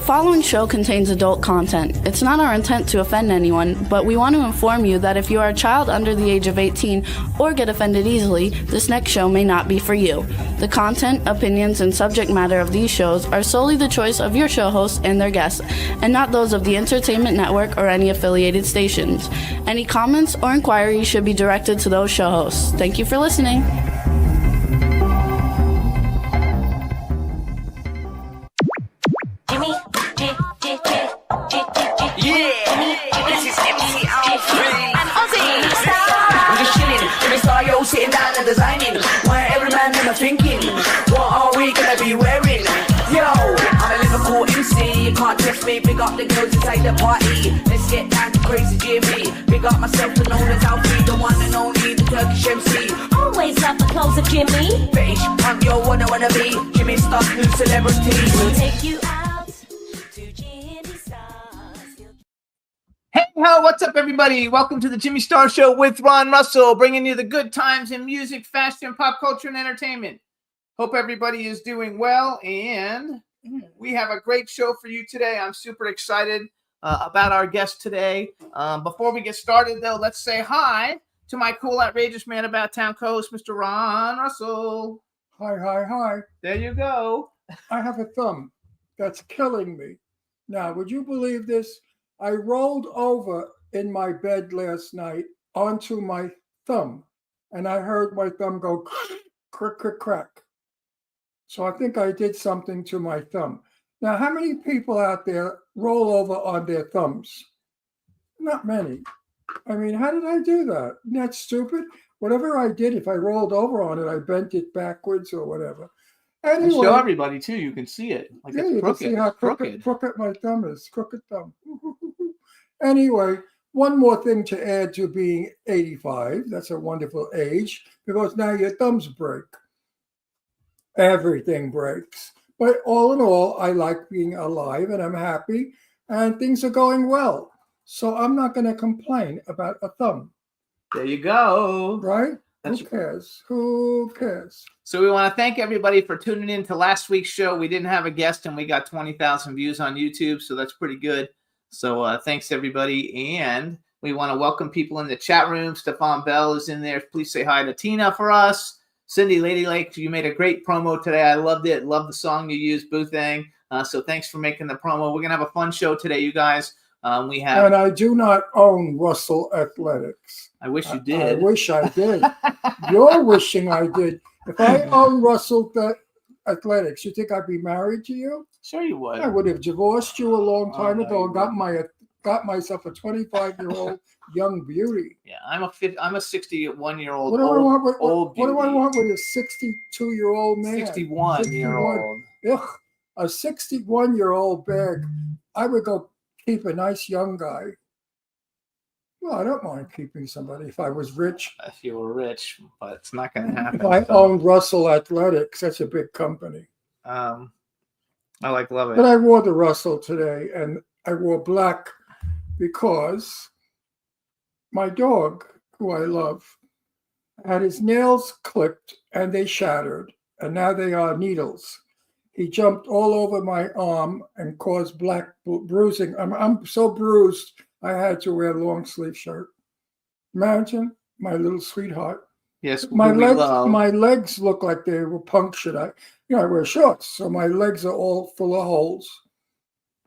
following show contains adult content. It's not our intent to offend anyone, but we want to inform you that if you are a child under the age of 18 or get offended easily, this next show may not be for you. The content, opinions, and subject matter of these shows are solely the choice of your show hosts and their guests, and not those of the Entertainment Network or any affiliated stations. Any comments or inquiries should be directed to those show hosts. Thank you for listening. Sitting down and designing, where every man in my thinking, what are we gonna be wearing? Yo, I'm a Liverpool MC, you can't test me. Big up the girls inside the party, let's get down to crazy Jimmy. Big up myself and known as Alfie, the one and only, the Turkish MC. Always love the clothes of Jimmy. British punk, yo, what I wanna be. Jimmy Star, new celebrity. We'll take you out to Jimmy Star's. Hey ho, what's up everybody? Welcome to the Jimmy Star Show with Ron Russell, bringing you the good times in music, fashion, pop culture, and entertainment. Hope everybody is doing well, and we have a great show for you today. I'm super excited about our guest today. Before we get started though, let's say hi to my cool, outrageous man about town co-host, Mr. Ron Russell. Hi. There you go. I have a thumb that's killing me. Now, would you believe this? I rolled over in my bed last night onto my thumb, and I heard my thumb go crack, crack, crack. So I think I did something to my thumb. Now, how many people out there roll over on their thumbs? Not many. I mean, how did I do that? Isn't that stupid? Whatever I did, if I rolled over on it, I bent it backwards or whatever. And Anyway, show everybody too. You can see it. Like yeah, it's you crooked. can see how crooked. crooked my thumb is. Crooked thumb. Anyway, one more thing to add to being 85. That's a wonderful age because now your thumbs break. Everything breaks. But all in all, I like being alive and I'm happy and things are going well. So I'm not going to complain about a thumb. There you go. Right? That's- Who cares? Who cares? So we want to thank everybody for tuning in to last week's show. We didn't have a guest and we got 20,000 views on YouTube, so that's pretty good. So thanks everybody. And we want to welcome people in the chat room. Stefan Bell is in there. Please say hi to Tina for us. Cindy Lady Lake, you made a great promo today. I loved it. Love the song you used, Boo Thang. So thanks for making the promo. We're going to have a fun show today, you guys. We have. And I do not own Russell Athletics. I wish you did. I wish I did. You're wishing I did. If I own Russell Athletics, you think I'd be married to you? Sure you would. I would have divorced you a long time no, ago you and got myself a 25-year-old young beauty. Yeah, I'm a 61-year-old What do I want with old what do I beauty. want with a 62-year-old man? 61-year-old. Ugh, a 61-year-old bag. I would go keep a nice young guy. Well, I don't mind keeping somebody if I was rich. If you were rich, but it's not going to happen. If I owned Russell Athletics, that's a big company. I love But it. I wore the Russell today, and I wore black because my dog, who I love, had his nails clipped and they shattered, and now they are needles. He jumped all over my arm and caused black bruising. I'm so bruised, I had to wear a long sleeve shirt. Imagine my little sweetheart. Yes, My we love. legs look like they were punctured. I wear shorts, so my legs are all full of holes.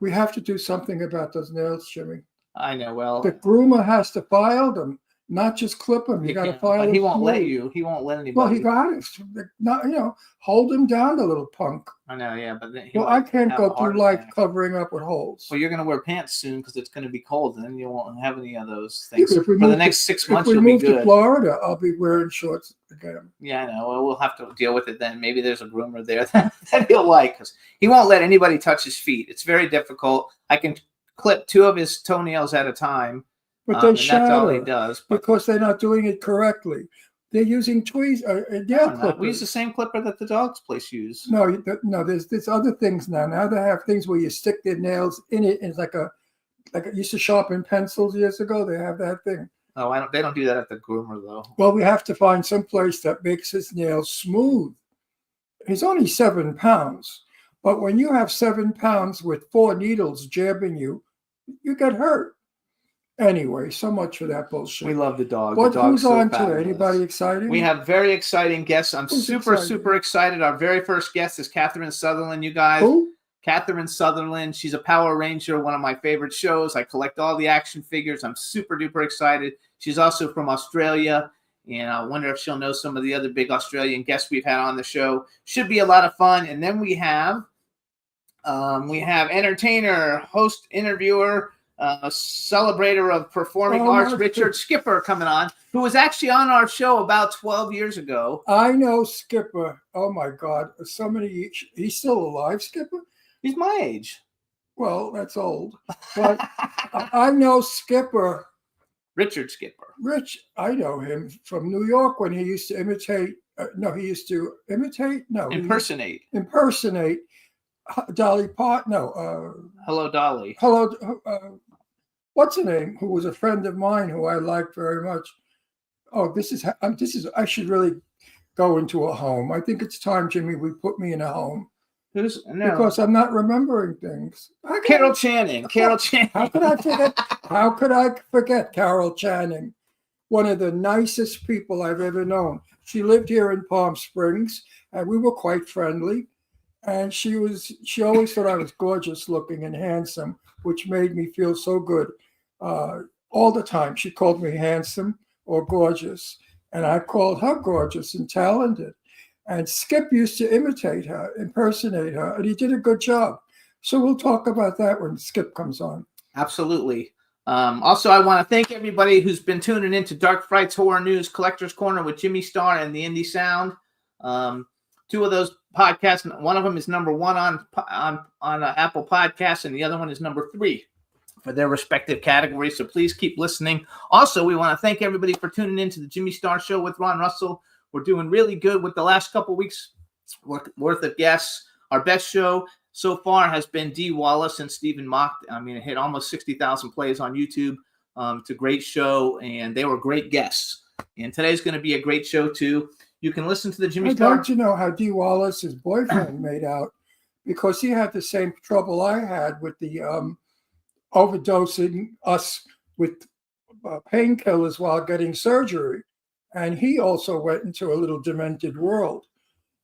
We have to do something about those nails, Jimmy. I know. Well, The groomer has to file them, not just clip them. You got to can't, file but them. he won't let smooth. you. He won't let anybody. Well, he got it. Not, hold him down, the little punk. I know. Yeah, but then he Well, might I can't have go a heart through life attack. covering up with holes. Well, you're going to wear pants soon because it's going to be cold, and then you won't have any of those things. If we For the move next to- 6 If months, we you'll be move to good. Florida, I'll be wearing shorts again. Yeah, I know. Well, we'll have to deal with it then. Maybe there's a groomer there that he'll like, because he won't let anybody touch his feet. It's very difficult. I can clip 2 of his toenails at a time, But they and that's all he shatter does. But because they're not doing it correctly. They're using tweezers, nail no, no, clippers. we use the same clipper that the dog's place use. No, there's other things now. Now they have things where you stick their nails in it, and it's like it used to sharpen pencils years ago. They have that thing. Oh, they don't do that at the groomer though. Well, we have to find some place that makes his nails smooth. He's only 7 pounds, But when you have 7 pounds with 4 needles jabbing you, you get hurt. Anyway, so much for that bullshit. We love the dog. What, the dog's who's so on fabulous. today? Anybody exciting? We have very exciting guests. I'm Who's super excited? excited. Our very first guest is Catherine Sutherland, you guys. Who? Catherine Sutherland. She's a Power Ranger, one of my favorite shows. I collect all the action figures. I'm super duper excited. She's also from Australia, and I wonder if she'll know some of the other big Australian guests we've had on the show. Should be a lot of fun. And then we have entertainer, host, interviewer, celebrator of performing arts, Richard Skipper, coming on, who was actually on our show about 12 years ago. I know Skipper. Oh my God. So many. He's still alive, Skipper? He's my age. Well, that's old. But I know Skipper. Richard Skipper. Rich, I know him from New York when he used to imitate. He used to imitate. No, Impersonate. Impersonate Dolly Parton. No. Hello, Dolly. Hello. What's her name? Who was a friend of mine who I liked very much. Oh, this is. I should really go into a home. I think it's time, Jimmy, we put me in a home. Who's no? Because I'm not remembering things. Carol Channing. Carol Channing. How could I forget? How could I forget Carol Channing? One of the nicest people I've ever known. She lived here in Palm Springs, and we were quite friendly. And she always thought I was gorgeous looking and handsome, which made me feel so good. All the time, she called me handsome or gorgeous, and I called her gorgeous and talented. And Skip used to imitate her, impersonate her, and he did a good job. So we'll talk about that when Skip comes on. Absolutely. Also, I want to thank everybody who's been tuning into Dark Frights Horror News Collector's Corner with Jimmy Starr and the Indie Sound. Two of those podcasts, one of them is number 1 on Apple Podcasts, and the other one is number 3 for their respective categories. So please keep listening. Also, we want to thank everybody for tuning into the Jimmy Starr Show with Ron Russell. We're doing really good with the last couple weeks worth of guests. Our best show so far has been Dee Wallace and Stephen Mock. I mean, it hit almost 60,000 plays on YouTube. It's a great show, and they were great guests. And today's going to be a great show, too. You can listen to the Jimmy Starr. I'd like to know how Dee Wallace's boyfriend made out, because he had the same trouble I had with the overdosing us with painkillers while getting surgery. And he also went into a little demented world.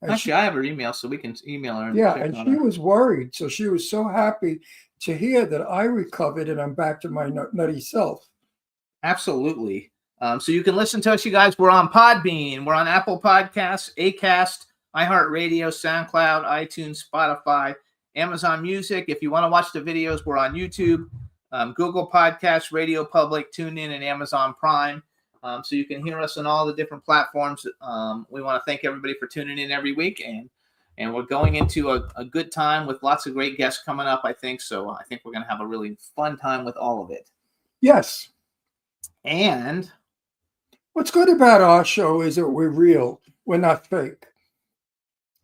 And Actually, I have her email, so we can email her. and she was worried. So she was so happy to hear that I recovered and I'm back to my nutty self. Absolutely. So you can listen to us, you guys. We're on Podbean. We're on Apple Podcasts, Acast, iHeartRadio, SoundCloud, iTunes, Spotify, Amazon Music. If you want to watch the videos, we're on YouTube, Google Podcasts, Radio Public, TuneIn, and Amazon Prime. So you can hear us on all the different platforms. We want to thank everybody for tuning in every week, and we're going into a good time with lots of great guests coming up, I think. So I think we're going to have a really fun time with all of it. Yes. And what's good about our show is that we're real. We're not fake.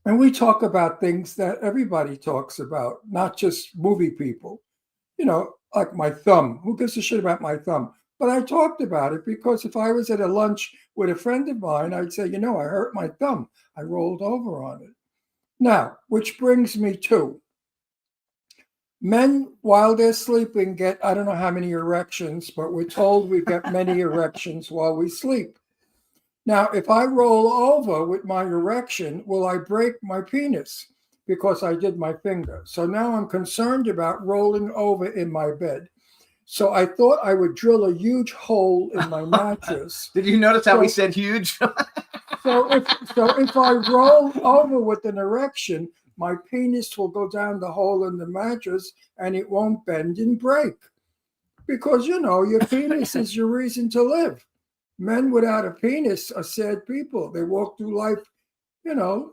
And we talk about things that everybody talks about, not just movie people. You know, like my thumb. Who gives a shit about my thumb? But I talked about it because if I was at a lunch with a friend of mine, I'd say, I hurt my thumb. I rolled over on it. Now, which brings me to men, while they're sleeping, get, I don't know how many erections, but we're told we get many erections while we sleep. Now, if I roll over with my erection, will I break my penis? Because I did my finger. So now I'm concerned about rolling over in my bed. So I thought I would drill a huge hole in my mattress. Did you notice how we said huge? So if I roll over with an erection, my penis will go down the hole in the mattress and it won't bend and break. Because, your penis is your reason to live. Men without a penis are sad people. They walk through life,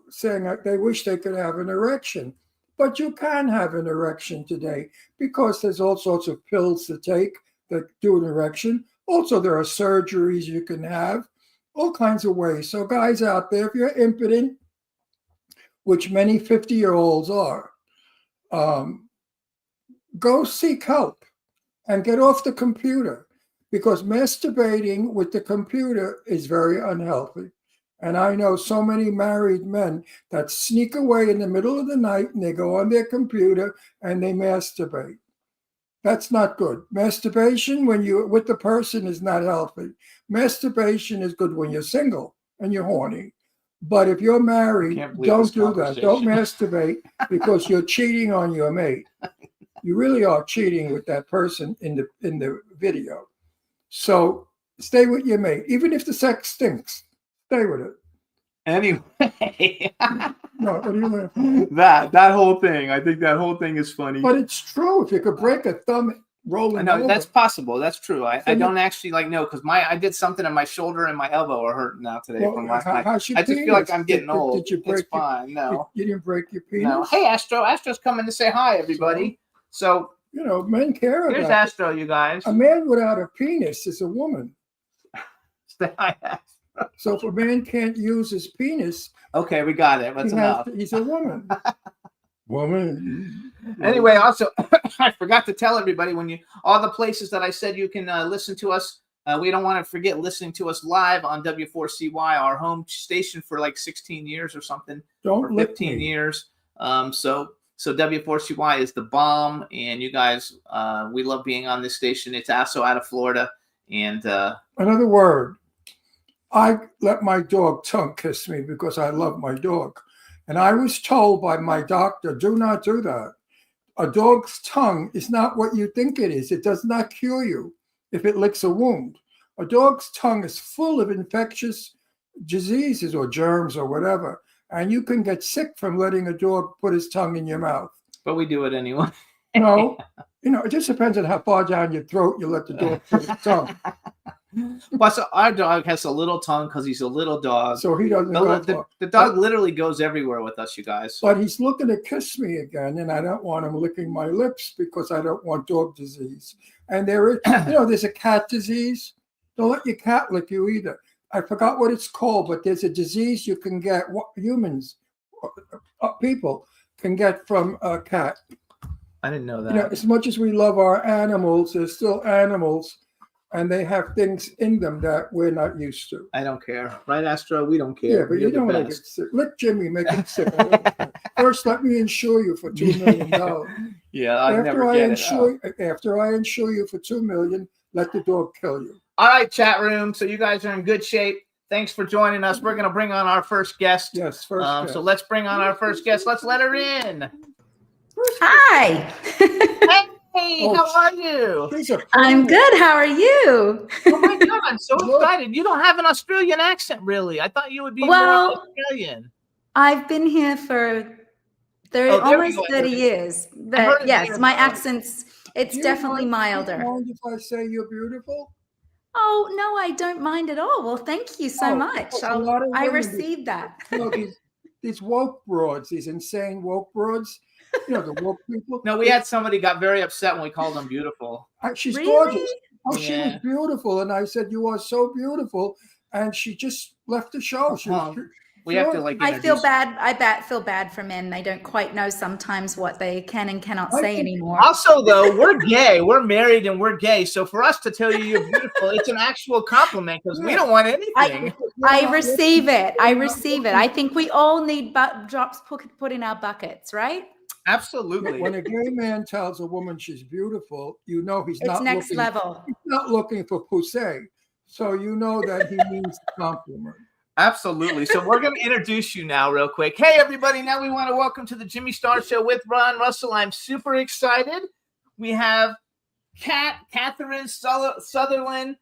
saying they wish they could have an erection. But you can have an erection today because there's all sorts of pills to take that do an erection. Also, there are surgeries you can have, all kinds of ways. So guys out there, if you're impotent, which many 50-year-olds are, go seek help and get off the computer, because masturbating with the computer is very unhealthy. And I know so many married men that sneak away in the middle of the night and they go on their computer and they masturbate. That's not good. Masturbation when you're with the person is not healthy. Masturbation is good when you're single and you're horny. But if you're married, Can't believe don't this do that. Don't conversation. masturbate because you're cheating on your mate. You really are cheating with that person in the video. So stay with your mate. Even if the sex stinks, stay with it. Anyway, No, what are you laughing that whole thing. I think that whole thing is funny. But it's true. If you could break a thumb I rolling know over, that's possible. That's true. I So you- don't actually know because I did something and my shoulder and my elbow are hurting now today well, from last night. how's your I just feel like penis? I'm getting Did old. you break It's fine. No, You didn't break your penis? no. Hey, Astro. Astro's coming to say hi, everybody. So You know, men care here's about it. Astro, you guys. A man without a penis is a woman. Say hi, Astro. So if a man can't use his penis, Okay, we got it. That's enough. he's a woman. Woman. Anyway, also, I forgot to tell everybody all the places that I said you can listen to us. We don't want to forget listening to us live on W4CY, our home station for like 16 years or something, Don't or lick 15 me. years. So W4CY is the bomb, and you guys, we love being on this station. It's also out of Florida, and Another word. I let my dog tongue kiss me because I love my dog. And I was told by my doctor, do not do that. A dog's tongue is not what you think it is. It does not cure you if it licks a wound. A dog's tongue is full of infectious diseases or germs or whatever. And you can get sick from letting a dog put his tongue in your mouth. but we do it anyway. No, it just depends on how far down your throat you let the dog put his tongue. Plus, our dog has a little tongue because he's a little dog. So he doesn't go far. The dog literally goes everywhere with us, you guys. But he's looking to kiss me again, and I don't want him licking my lips because I don't want dog disease. And there is, there's a cat disease. Don't let your cat lick you either. I forgot what it's called, but there's a disease you can get, humans, people can get from a cat. I didn't know that. As much as we love our animals, they're still animals, and they have things in them that we're not used to. I don't care. Right, Astro? We don't care. Yeah, but You're you the don't want to get best. sick. Lick Jimmy, make him sick. First, let me insure you for $2 million. Yeah, I'd never get it. After I insure you for $2 million, let the dog kill you. All right, chat room. So you guys are in good shape. Thanks for joining us. We're going to bring on our first guest. Yes, first. guest. So let's bring on our first guest. Let's let her in. Hi. Hey, Oh, how are you? She's a I'm good. How are you? Oh my God, I'm so excited. You don't have an Australian accent, really. I thought you would be more Well, Australian. I've been here for 30, Oh, there we almost go. 30 years. heard But it yes, there, my but- accent's, it's Do you definitely mind- do you milder. mind if I say you're beautiful? Oh, no, I don't mind at all. Well, thank you so Oh, much. a lot of I women do. received that. These woke broads, these insane woke broads, the woke people. No, we had somebody got very upset when we called them beautiful. She's Really? gorgeous. Oh, she was Yeah. beautiful. And I said, you are so beautiful. And she just left the show. She was We have to like. I feel introduce- bad. Feel bad for men. They don't quite know sometimes what they can and cannot I say think- anymore. Also, though, we're gay. We're married and we're gay. So for us to tell you you're beautiful, it's an actual compliment because we don't want anything. I receive it. I receive it. I think we all need drops put in our buckets, right? Absolutely. When a gay man tells a woman she's beautiful, he's It's not next looking, level. He's not looking for pussy. So you know that he means the compliment. Absolutely. So we're going to introduce you now real quick. Hey, everybody. Now we want to welcome to the Jimmy Star Show with Ron Russell. I'm super excited. We have Catherine Sutherland,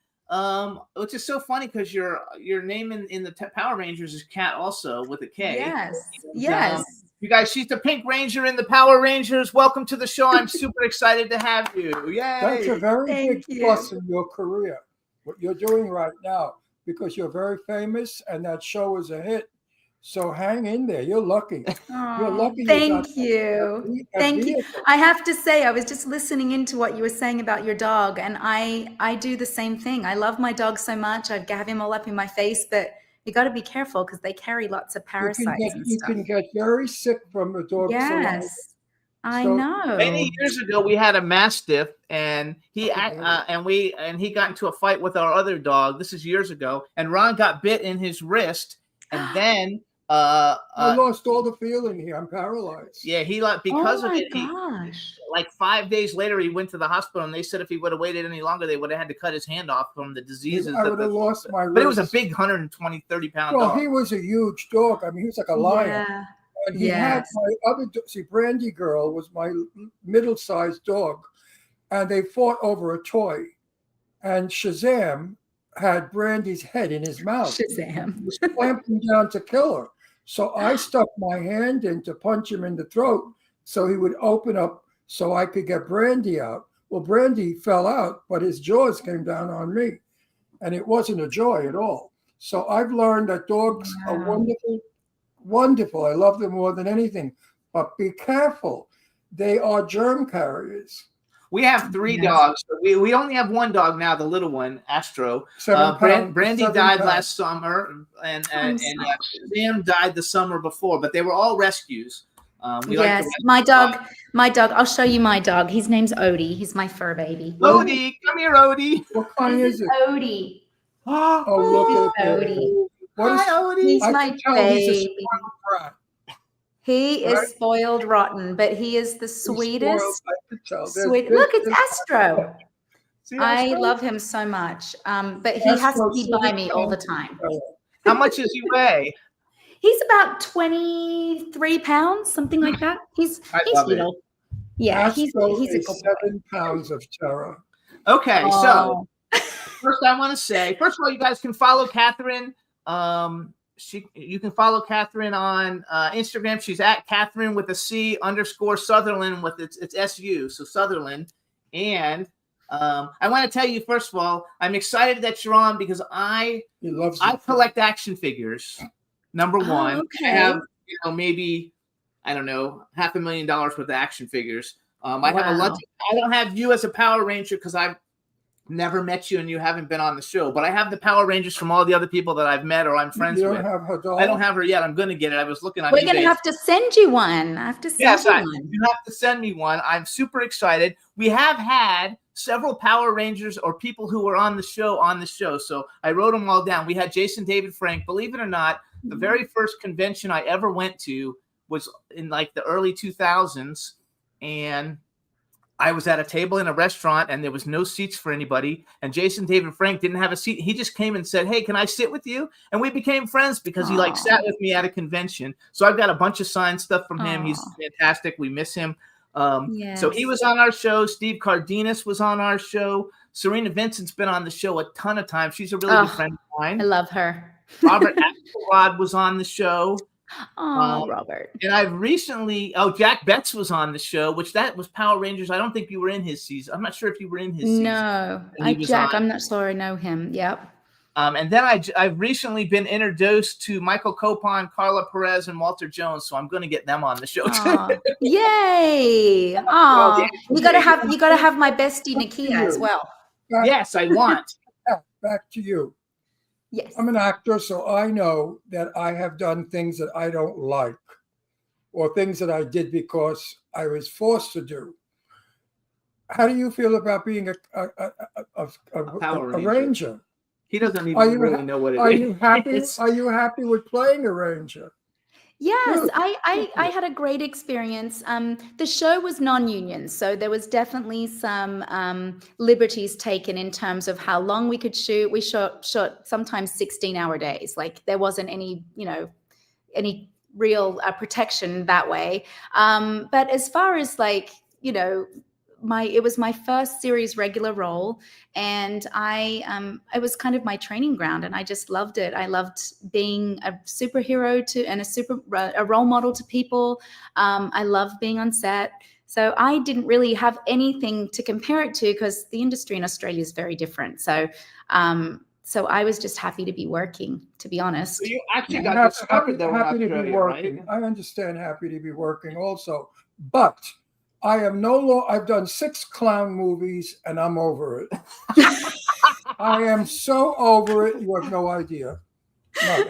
which is so funny because your name in the Power Rangers is Cat also with a K. Yes. You guys, she's the Pink Ranger in the Power Rangers. Welcome to the show. I'm super excited to have you. Yay. That's a very Thank big you. plus in your career, what you're doing right now, because you're very famous and that show is a hit. So hang in there. You're lucky. You're lucky. Thank you. Thank you. I have to say, I was just listening into what you were saying about your dog, and I do the same thing. I love my dog so much. I have him all up in my face, but you got to be careful because they carry lots of parasites and You stuff. can get very sick from the dog. Yes, I So- know. Many years ago, we had a Mastiff, and he got into a fight with our other dog. This is years ago, and Ron got bit in his wrist, And then I lost all the feeling here. I'm paralyzed. yeah, he like because oh of my it. gosh. Like 5 days later, he went to the hospital, and they said if he would have waited any longer, they would have had to cut his hand off from the diseases. I would have lost my wrist. But it was a big 120, 30-pound Well, dog. he was a huge dog. I mean, he was like a lion. Yeah. And he had Yes. my other see, Brandy Girl was my middle-sized dog, and they fought over a toy. And Shazam had Brandy's head in his mouth. Shazam. He was clamping down to kill her. So I stuck my hand in to punch him in the throat so he would open up so I could get Brandy out. Well, Brandy fell out, but his jaws came down on me. And it wasn't a joy at all. So I've learned that dogs are Wow. wonderful, wonderful. I love them more than anything. But be careful. They are germ carriers. We have 3 Yes. dogs. But we only have 1 dog now, the little one, Astro. 7 pounds. Brandy 7 died pounds. last summer, and I'm Sam died the summer before, but they were all rescues. We like Yes, to my rescue dog. I'll show you my dog. His name's Odie. He's my fur baby. Odie, come here, Odie. What kind This is is it? Odie. Oh, look at it. Odie. What is Hi, Odie. He's I my can tell he's a baby. spoiled brat. He Right? is spoiled rotten, but he is the He's spoiled, sweetest. I can tell. There's Sweet. this- Look, it's this- Astro. See, I Astro? love him so much. But he has to Astro's be by me all the time. How much does he weigh? He's about 23 pounds, something like that. He's I love it. little. Yeah, he's Astro a is good boy. 7 pounds of terror. Okay, so Oh, first I want to say, first of all, you guys can follow Catherine. You can follow Catherine on Instagram. She's at Catherine with a C _ Sutherland with it's SU, so Sutherland. And I want to tell you, first of all, I'm excited that you're on because I He loves I it. collect action figures. Number Oh, one, okay. I have maybe I don't know $500,000 worth of action figures. I have a Wow. lot. I don't have you as a Power Ranger because I've never met you and you haven't been on the show. But I have the Power Rangers from all the other people that I've met or I'm friends You don't with. have her dog? I don't have her yet. I'm going to get it. I was looking on we're eBay. going to have to send you one. I have to send Yes, you I, one. you have to send me one. I'm super excited. We have had several Power Rangers or people who were on the show. So I wrote them all down. We had Jason David Frank. Believe it or not, the very first convention I ever went to was in like the early 2000s. And I was at a table in a restaurant and there was no seats for anybody. And Jason David Frank didn't have a seat. He just came and said, "Hey, can I sit with you?" And we became friends because he like Aw. sat with me at a convention. So I've got a bunch of signed stuff from him. He's Aw. fantastic. We miss him. So he Yes. was on our show. Steve Cardenas was on our show. Serena Vincent's been on the show a ton of times. She's a really Oh, good friend of I mine. love her. Robert Axelrod was on the show. Oh, Robert. And I've recently, Jack Betts was on the show, which that was Power Rangers. I don't think you were in his season. I'm not sure if you were in his season. No, And he was Jack, on. I'm not sure I know him. Yep. And then I've recently been introduced to Michael Copon, Carla Perez, and Walter Jones. So I'm going to get them on the show too. Aw. Yay. Oh, you gotta have my bestie Nakia as well. Yes, I want. Back to you. Yes. I'm an actor, so I know that I have done things that I don't like or things that I did because I was forced to do. How do you feel about being Power a Ranger. ranger? He doesn't Are even you really know what it Are is. you happy? Are you happy with playing a ranger? Yes, Good. I had a great experience. The show was non-union, so there was definitely some liberties taken in terms of how long we could shoot. We shot sometimes 16-hour days. Like there wasn't any real protection that way. But as far as like, it was my first series regular role, and it was kind of my training ground, and I just loved it. I loved being a superhero and a role model to people. I loved being on set. So I didn't really have anything to compare it to because the industry in Australia is very different. So I was just happy to be working, to be honest. So you actually I'm got discovered though in happy to be Australia, working. right? I understand happy to be working also, but I am I've done 6 clown movies and I'm over it. I am so over it. You have no idea. No,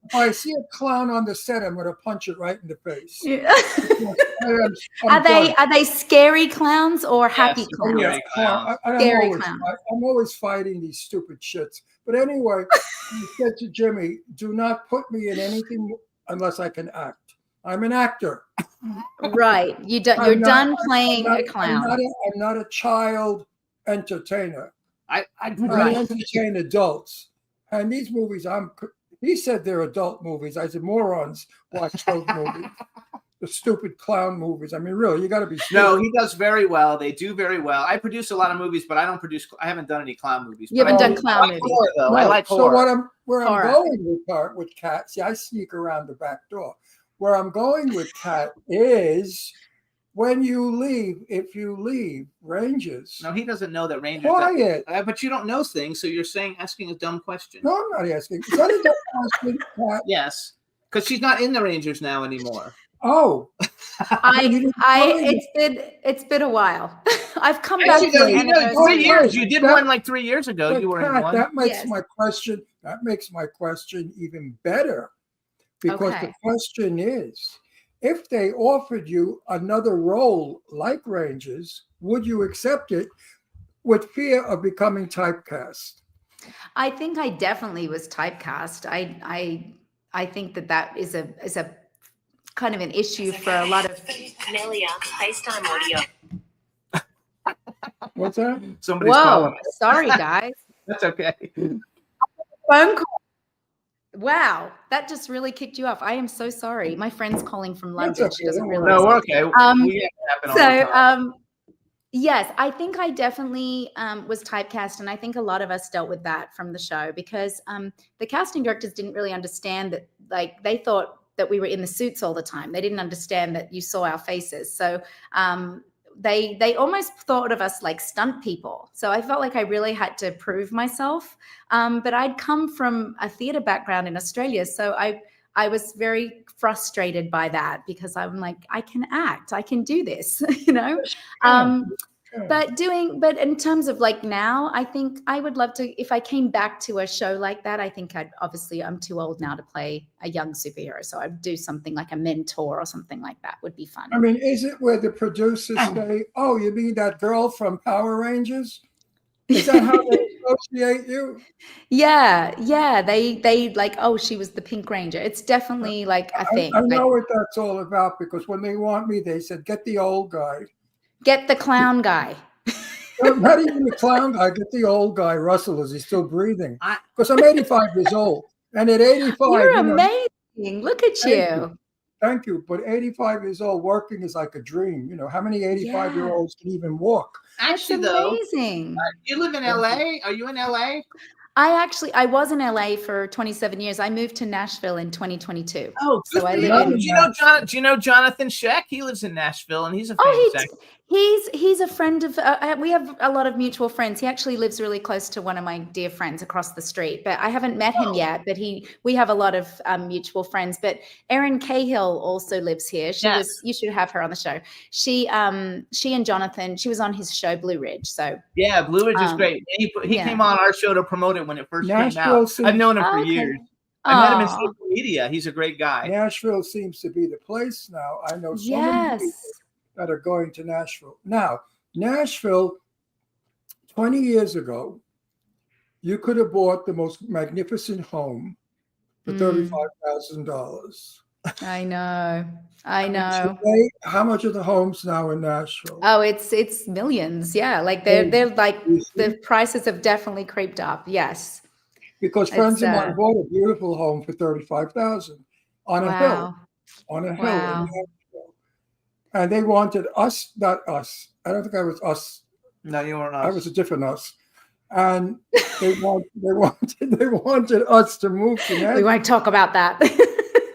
if I see a clown on the set, I'm going to punch it right in the face. I'm done. Are they scary clowns or happy Yes, clowns? scary clowns. I'm Scary always, clown. I'm always fighting these stupid shits. But anyway, he said to Jimmy, "Do not put me in anything unless I can act. I'm an actor. Right. You're I'm not- done playing I'm a clown. I'm not a child entertainer. I Right. entertain adults. And these movies, he said they're adult movies. I said, morons watch those movies. The stupid clown movies. I mean, really, you got to be stupid. No, he does very well. They do very well. I produce a lot of movies, but I haven't done any clown movies. You But haven't I done do- clown I like movies. horror, though. I No, like so horror. where Horror. I'm going with Kat, see, I sneak around the back door. Where I'm going with Kat is when you leave, if you leave Rangers, No, he doesn't know that Rangers. quiet. But you don't know things, so you're asking a dumb question. No, I'm not asking. Is that a dumb question, Kat? Yes, because she's not in the Rangers now anymore. Oh, It's been a while. I've come back Actually, to no, the you know, anniversary. 3 years. You did That- one like 3 years ago. but You were in Kat, one. that makes Yes. my question. That makes my question even better, because Okay. the question is, if they offered you another role like Rangers, would you accept it with fear of becoming typecast? I think I definitely was typecast. I think that is a kind of an issue for a lot of. Amelia, FaceTime audio. What's that? Somebody's Whoa, calling. sorry guys. That's okay. Phone call. Wow, that just really kicked you off. I am so sorry. My friend's calling from That's London. She okay, doesn't don't realize. No, we're it. okay. Um, We have it happen all the time. Yes, I think I definitely was typecast, and I think a lot of us dealt with that from the show because the casting directors didn't really understand that. Like they thought that we were in the suits all the time. They didn't understand that you saw our faces. So they almost thought of us like stunt people. So I felt like I really had to prove myself. But I'd come from a theater background in Australia, so I was very frustrated by that because I'm like, I can act, I can do this, you know. But in terms of like now, I think I would love to, if I came back to a show like that, I think I'm too old now to play a young superhero. So I'd do something like a mentor or something like that would be fun. I mean, is it where the producers say, "Oh, you mean that girl from Power Rangers"? Is that how they associate you? Yeah. They like, oh, she was the Pink Ranger. It's definitely like a thing. I Like, know what that's all about because when they want me, they said, "Get the old guy." get the clown guy. No, not even the clown guy. Get the old guy. Russell, is he still breathing? I- Because I'm 85 years old, and at 85, You're you know, amazing. Look at Thank you. thank you. But 85 years old, working is like a dream. You know, how many 85-year-olds can even walk? That's Actually, though, amazing. you live in LA. Are you in LA? I was in LA for 27 years. I moved to Nashville in 2022. Oh, So I live in- Do you know Jonathan Sheck? He lives in Nashville, and he's a famous Oh, actor. he's a friend of. We have a lot of mutual friends. He actually lives really close to one of my dear friends across the street. But I haven't met him yet. But we have a lot of mutual friends. But Erin Cahill also lives here. You should have her on the show. She and Jonathan. She was on his show Blue Ridge. So Yeah, Blue Ridge is great. He yeah. came on our show to promote it when it first came Nashville out. seems- I've known him Oh, for okay. years. I met him in Aw. social media. He's a great guy. Nashville seems to be the place now. I know so many Yes. people that are going to Nashville. Now, Nashville, 20 years ago, you could have bought the most magnificent home for $35,000. I know. Today, how much are the homes now in Nashville? Oh, it's millions. Yeah, like they're like You see? the prices have definitely creeped up. Yes. Because friends of It's, mine bought a beautiful home for $35,000 on a hill. Wow. On a hill Wow. in Nashville. And they wanted us, not us. I don't think I was us. No, you weren't. I was a different us. And they wanted us to move to We Nashville. won't talk about that.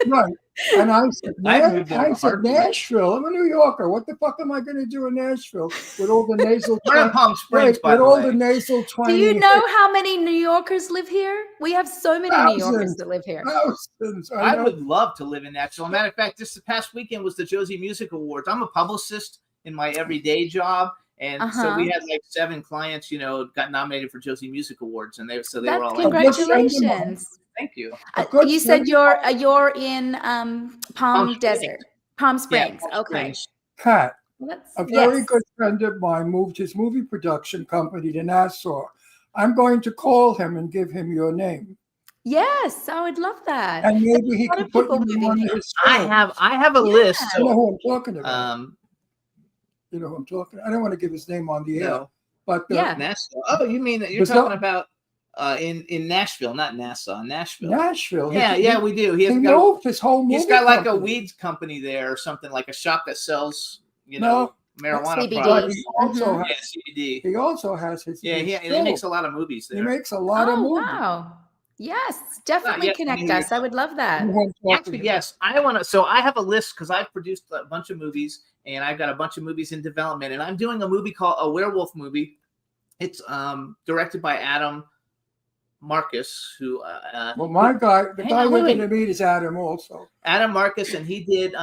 Right. And I said, I moved there in a heartbeat. Nashville. I'm a New Yorker. What the fuck am I going to do in Nashville with all the nasal We're in Palm Springs, by with the all way. the nasal twang? Do you know how many New Yorkers live here? We have so many New Yorkers Thousands. that live here. Thousands. I know. would love to live in Nashville. Matter of fact, this past weekend was the Josie Music Awards. I'm a publicist in my everyday job, and so we had like 7 clients, got nominated for Josie Music Awards, and they were That's all like, congratulations. "Thank you." A good You said friend- you're in Palm Springs. Desert, Palm Yeah, Springs. Palm Okay. Springs. Kat, Well, that's- a very yes. good friend of mine moved his movie production company to Nassau. I'm going to call him and give him your name, Yes, I would love that. and maybe he lot can of put people you in moving one of here. his I films. have a list. You know So, who I'm talking about. um, You know who I'm talking. I don't want to give his name on the air, no, but Yeah. Nashville. Oh, you mean you're Brazil- talking about in Nashville, not Nassau, Nashville. Nashville. Yeah, he, yeah, we do. He moved his whole movie. He's got like a company. weeds company there or something, like a shop that sells, No. marijuana CBD. But products. he also Yeah, has. CBD. He also has his. Yeah, his he film. makes a lot of movies He there. makes a lot of Oh, movies. wow. Yes, definitely yeah, connect yeah. us. I would love that. You know who I'm talking Actually, about. yes, I want to. So I have a list because I've produced a bunch of movies, and I've got a bunch of movies in development, and I'm doing a movie called a werewolf movie. It's directed by Adam Marcus, who Well, my guy, the Hang guy on, we're wait, going to meet is Adam also. Adam Marcus, and he did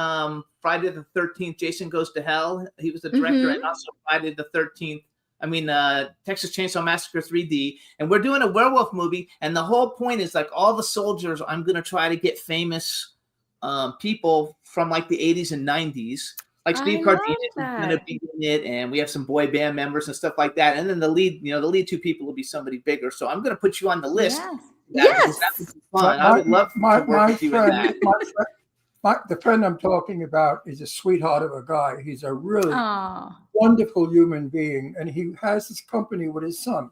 Friday the 13th. Jason Goes to Hell. He was the director, Mhm. and also Friday the 13th. Texas Chainsaw Massacre 3D, and we're doing a werewolf movie. And the whole point is like all the soldiers. I'm going to try to get famous people from like the 80s and 90s. Like Steve I Cardenas is love going to that. be in it, and we have some boy band members and stuff like that. And then the lead two people will be somebody bigger. So I'm going to put you on the list. Yes. That would be fun. I would love to work with you in that. The friend I'm talking about is a sweetheart of a guy. He's a really Oh, wonderful human being, and he has this company with his son.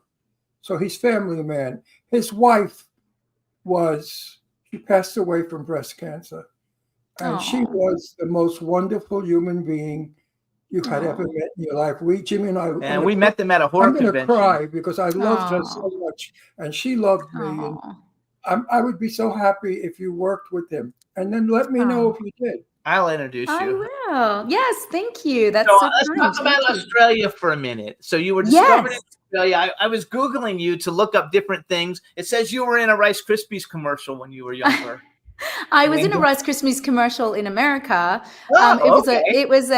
So he's family man. His wife she passed away from breast cancer. And she Aw. was the most wonderful human being you had ever met in your life. Jimmy and I, And we met them at a horror I'm going to convention. cry because I loved her Aw. so much, and she loved me. And oh. I would be so happy if you worked with him, and then let me know Oh. if you did. I'll introduce I you. will. Yes, thank you. That's So so let's kind. talk about Thank you. Australia for a minute. So you were discovered in Yes. Australia. I was Googling you to look up different things. It says you were in a Rice Krispies commercial when you were younger. I was in a Rice Krispies commercial in America. Oh, It was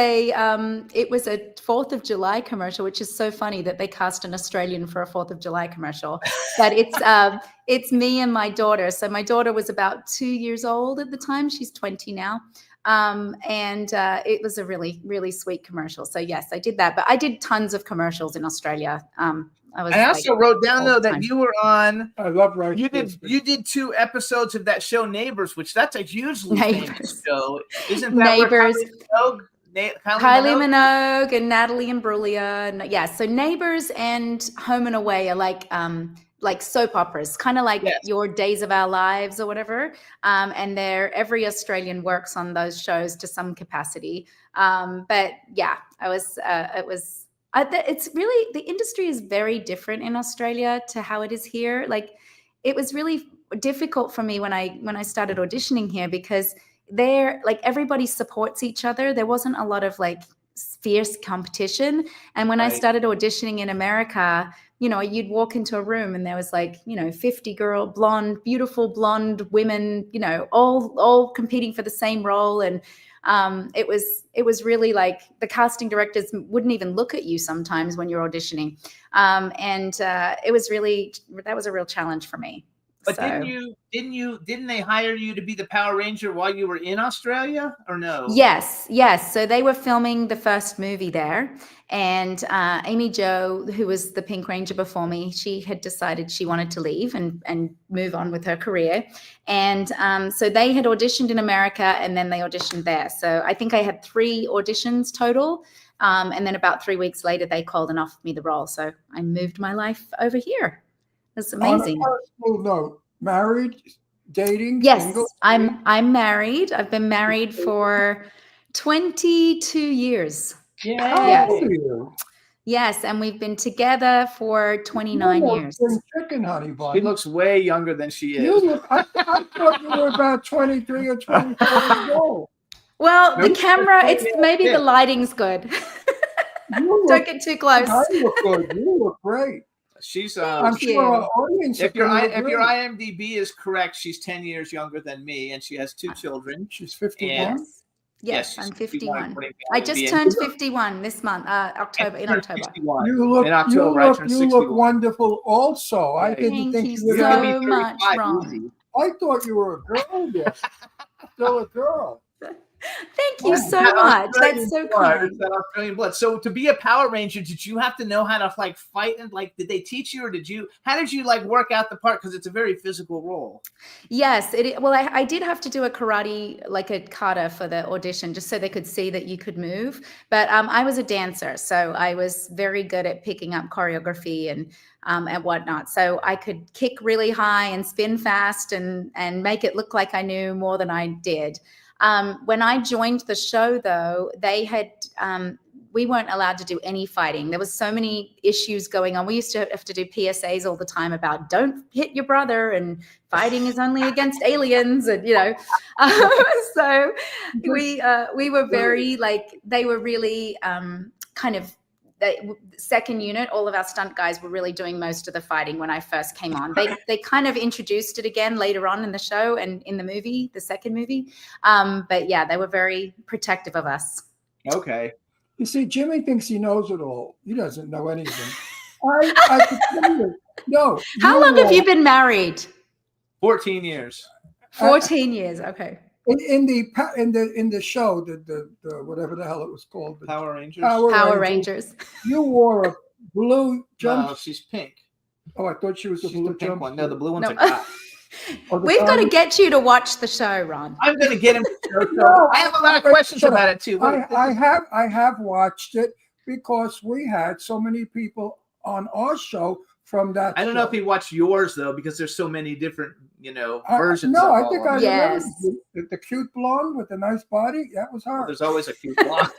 a 4th of July commercial, which is so funny that they cast an Australian for a 4th of July commercial. But it's me and my daughter. So my daughter was about 2 years old at the time. She's 20 now. It was a really, really sweet commercial. So yes, I did that. But I did tons of commercials in Australia. I also wrote down though that you were on. I love Rice You Krispies. did 2 episodes of that show Neighbors, which that's a hugely famous Neighbours. show. Isn't that Neighbours. where Kylie Minogue and Natalie Imbruglia. And yeah, so Neighbours and Home and Away are like soap operas, kind of like Your Days of Our Lives or whatever. And every Australian works on those shows to some capacity. But yeah, it's really, the industry is very different in Australia to how it is here. Like, it was really difficult for me when I started auditioning here because everybody supports each other. There wasn't a lot of like fierce competition. And when I started auditioning in America, you'd walk into a room and there was 50 beautiful blonde women, all competing for the same role. And it was really like the casting directors wouldn't even look at you sometimes when you're auditioning. That was a real challenge for me. But didn't they hire you to be the Power Ranger while you were in Australia, or no? Yes. So they were filming the first movie there, and Amy Jo, who was the Pink Ranger before me, she had decided she wanted to leave and move on with her career. And so they had auditioned in America, and then they auditioned there. So I think I had 3 auditions total. And then about 3 weeks later, they called and offered me the role. So I moved my life over here. It's amazing. On a personal note, married, dating, Yes, single? I'm married. I've been married for 22 years. How old are you? Yes, and we've been together for 29 years. Chicken, honey bun. She looks way younger than she is. I thought you were about 23 or 24 years old. Well, the Nope. camera, it's maybe the lighting's good. Don't get too close. You look good. You look great. She's I'm you. sure our audience. if is your gonna if your agree. IMDb is correct, she's 10 years younger than me, and she has 2 children. She's 51. And- Yes, she's I'm 51. according to I just IMDb. turned 51 this month, October. Turned 61. You look, In October, I turned you 61. look wonderful. Also, I Right. didn't Thank think you you were. You're gonna so be much, 35 Ron. easy. I thought you were a girl. Yes, still a girl. Thank you so That much. Australian That's so blood. kind. It's that Australian blood. So to be a Power Ranger, did you have to know how to like fight and like did they teach you or how did you like work out the part? Because it's a very physical role. Yes, well, I did have to do a karate, like a kata for the audition, just so they could see that you could move. But I was a dancer, so I was very good at picking up choreography and whatnot. So I could kick really high and spin fast and make it look like I knew more than I did. When I joined the show, though, they had we weren't allowed to do any fighting. There was so many issues going on. We used to have to do PSAs all the time about don't hit your brother and fighting is only against aliens, and so we were very like they were really kind of. The second unit, all of our stunt guys were really doing most of the fighting when I first came on. They kind of introduced it again later on in the show and in the movie, the second movie. But yeah, they were very protective of us. Okay. You see, Jimmy thinks he knows it all. He doesn't know anything. I could tell you. No. How long have you been married? 14 years. 14 years. Okay. In the show, the whatever the hell it was called, the Power Rangers. Power Rangers. You wore a blue jump. No, she's pink. Oh, I thought she was the She's blue the pink jump. one. No, the blue one's No. a cop. We've got to get you to watch the show, Ron. I'm going to get him. No, I have a lot of but questions shut about up. it too. I have watched it because we had so many people on our show from that. I don't know show. if he watched yours though, because there's so many different, versions. No, of I think all I of them. Yes. remember the cute blonde with the nice body. That was her. There's always a cute blonde.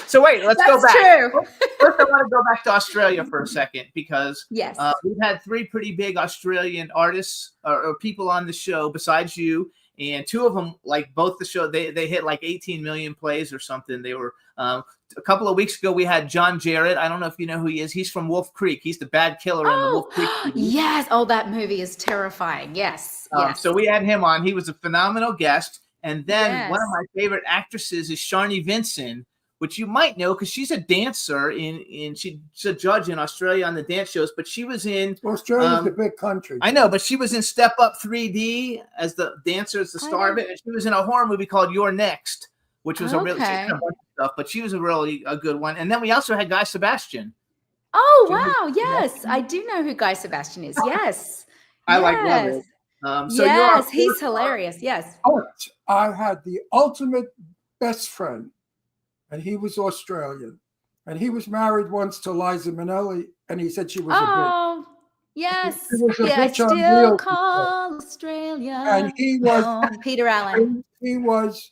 So wait, let's go That's back. true. First, I want to go back to Australia for a second because Yes. we've had 3 pretty big Australian artists or people on the show besides you, and 2 of them, like both the show, they hit like 18 million plays or something. They were a couple of weeks ago. We had John Jarrett. I don't know if you know who he is. He's from Wolf Creek. He's the bad killer in the Wolf Creek movie. Yes. Oh, that movie is terrifying. Yes. Yes. So we had him on. He was a phenomenal guest. And then one of Yes. my favorite actresses is Sharni Vinson, which you might know because she's a dancer she's a judge in Australia on the dance shows. But she was in Australia's a big country. I know, but she was in Step Up 3D as the dancer, as the star of it, and she was in a horror movie called You're Next, which was a really she's Okay. in a bunch of stuff, but she was a good one. And then we also had Guy Sebastian. Oh, Jimmy wow. Yes. I do know who Guy Sebastian is. Yes. I love it. Yes. So Yes. you're He's hilarious. Yes. But I had the ultimate best friend, and he was Australian, and he was married once to Liza Minnelli, and he said she was a bitch. Oh, yes. She was a Yeah, I bitch on still wheels. call Australia. And he was home. Peter Allen. he was.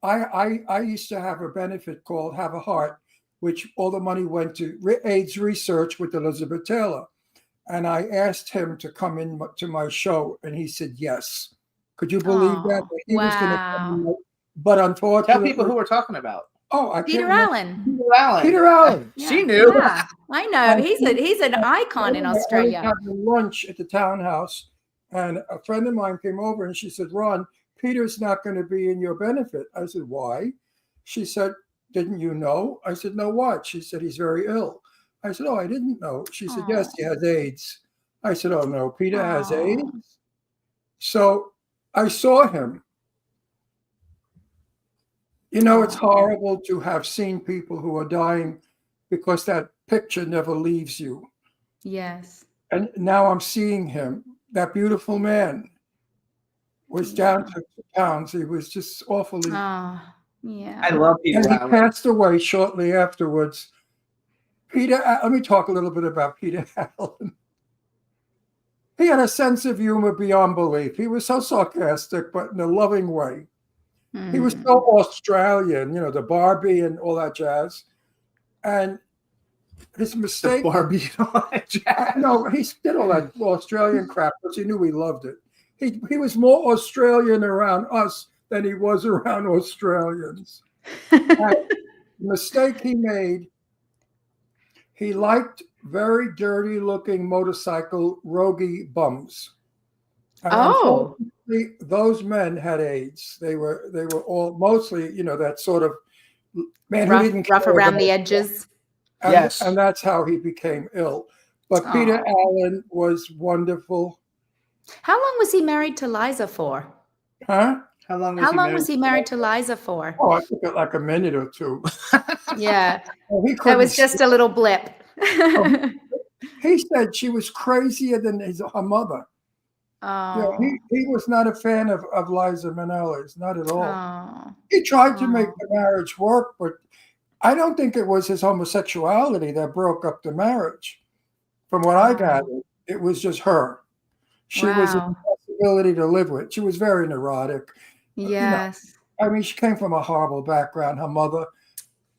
I used to have a benefit called Have a Heart, which all the money went to AIDS research with Elizabeth Taylor. And I asked him to come in to my show, and he said yes. Could you believe that? Oh, He was going to wow. come in, but Tell unfortunately, people who we're talking about. oh, I Peter can't remember. Allen. Peter Allen. Peter Allen. She knew. Yeah, I know. He's an icon in I was Australia. having lunch at the townhouse, and a friend of mine came over, and she said, "Ron, Peter's not going to be in your benefit." I said, "Why?" She said, "Didn't you know?" I said, "No, what?" She said, "He's very ill." I said, "Oh, I didn't know." She said, "Yes, he has AIDS." I said, "Oh no, Peter has Aw. AIDS." So I saw him. You know, it's horrible to have seen people who are dying because that picture never leaves you. Yes. And now I'm seeing him. That beautiful man was down to pounds. He was just awfully. Oh, yeah. I love Peter And he Allen. passed away shortly afterwards. Let me talk a little bit about Peter Allen. He had a sense of humor beyond belief. He was so sarcastic, but in a loving way. He was so Australian, the Barbie and all that jazz. And his The mistake. Barbie and all that jazz. No, he did all that Australian crap because he knew we loved it. He was more Australian around us than he was around Australians. And the mistake he made, he liked very dirty looking motorcycle rogie bums. And Oh. unfortunately, those men had AIDS. They were all mostly, that sort of man who didn't Rough care around about the that. edges. And, Yes. and that's how he became ill. But Peter Aw. Allen was wonderful. How long was he married to Liza for? Huh? How long was How he long married? was he married to Liza for? Oh, I think like a minute or two. Yeah, Well, he that couldn't was just a little blip. He said she was crazier than her mother. Yeah, Oh, he was not a fan of Liza Minnelli's, not at all. oh, He tried to make oh. the marriage work, but I don't think it was his homosexuality that broke up the marriage. From what I Wow. gathered, it was just her. She was an Wow. impossibility to live with. She was very neurotic. Yes. I mean, she came from a horrible background. Her mother,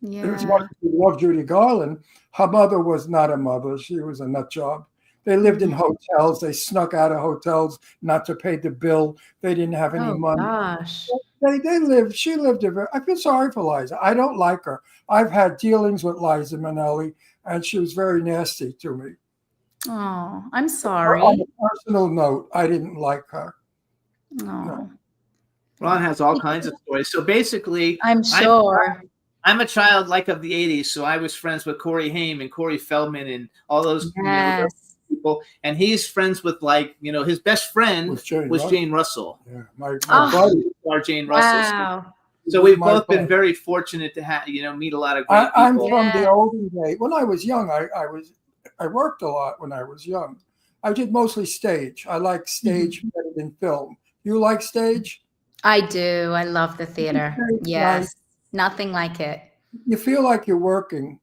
it was Yeah. much we love Judy Garland. Her mother was not a mother. She was a nut job. They lived in hotels. They snuck out of hotels not to pay the bill. They didn't have any Oh money. gosh. They lived. She lived a very. I feel sorry for Liza. I don't like her. I've had dealings with Liza Minnelli, and she was very nasty to me. Oh, I'm On sorry. a personal note, I didn't like her. Oh, Ron has all kinds of stories. So basically, I'm sure. I'm a child like of the 80s, so I was friends with Corey Haim and Corey Feldman and all those Yes. people. And he's friends with, like, his best friend With was Jane Jane Russell. Yeah, my Oh. buddy. Our Jane Russell. Wow. So we've My both been buddy. very fortunate to have, meet a lot of great I'm people. from the Yeah. olden days. When I was young, I worked a lot when I was young. I did mostly stage. I like stage better than film. You like stage? I do. I love the theater. Okay, Yes. Nothing like it. You feel like you're working.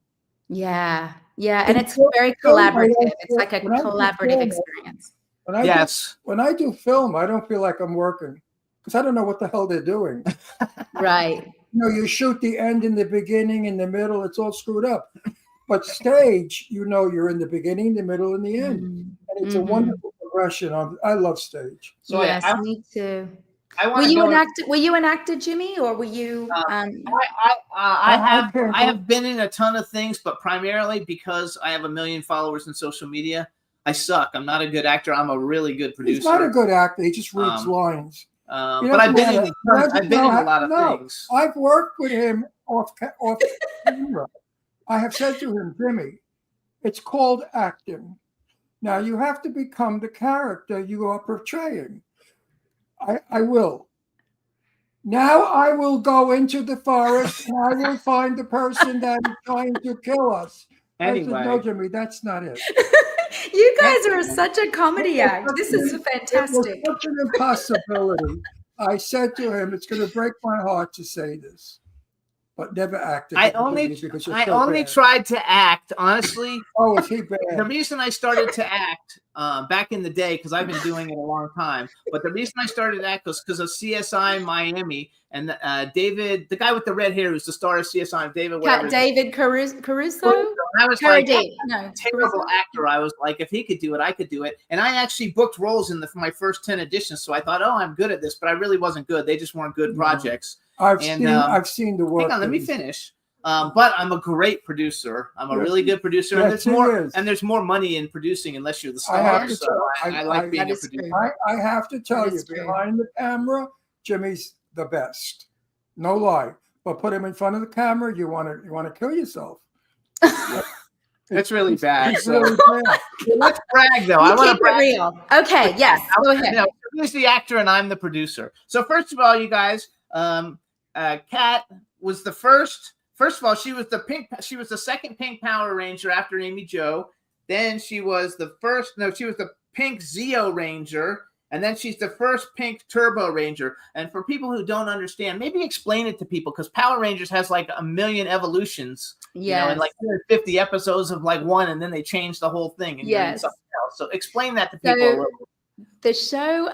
Yeah. Yeah. And In it's film, very film, I collaborative. don't It's feel- like a when I do collaborative film, experience. Yes. When I do film, I don't feel like I'm working because I don't know what the hell they're doing. Right. You shoot the end in the beginning, in the middle, it's all screwed up. But stage, you're in the beginning, the middle, and the end. And it's a Mhm. wonderful progression. I love stage. So Yes, I me too. I Were want to you go. an actor? Were you an actor, Jimmy, or were you? I can't have been in a ton of things, but primarily because I have 1 million followers in social media. I suck. I'm not a good actor. I'm a really good producer. He's not a good actor. He just reads lines. But I've been in a lot of No. things. I've worked with him off camera. I have said to him, Jimmy, it's called acting. Now you have to become the character you are portraying. I will. Now I will go into the forest and I will find the person that is trying to kill us. I said, no, Anyway, Jimmy, that's not it. You guys are such a comedy act. This is It was fantastic. such an impossibility. I said to him, it's going to break my heart to say this, but never acted. I because you're only so bad. tried to act. Honestly, Oh, is he the bad? reason I started to act back in the day, because I've been doing it a long time, but the reason I started to act was because of CSI Miami and David, the guy with the red hair who's the star of CSI, David. whatever his name David Caruso? is. I was like, Carradine. No, terrible Caruso. actor. I was like, if he could do it, I could do it. And I actually booked roles for my first 10 editions. So I thought, oh, I'm good at this, but I really wasn't good. They just weren't good No. projects. I've And, seen the work. Hang on, let that me he's- finish. But I'm a great producer. I'm a Yes, really good producer, yes, and there's he more. is. And there's more money in producing unless you're the I have star. to So tell- I I- like being That a is producer. true. I have to tell That you, is true. behind the camera, Jimmy's the best. No lie. But put him in front of the camera, you want to kill yourself. It's really bad. It's So really bad. let's brag, though. You I want keep to brag. it real. Okay, yes, go ahead. No, he's the actor, and I'm the producer. So first of all, you guys, Kat was the first. First of all, she was the pink. She was the second Pink Power Ranger after Amy Jo. Then she was the first. No, she was the Pink Zeo Ranger, and then she's the first Pink Turbo Ranger. And for people who don't understand, maybe explain it to people, because Power Rangers has like 1 million evolutions. Yes. And like 150 episodes of like one, and then they change the whole thing and you're in Yes. something else. So explain that to people a So- little. The show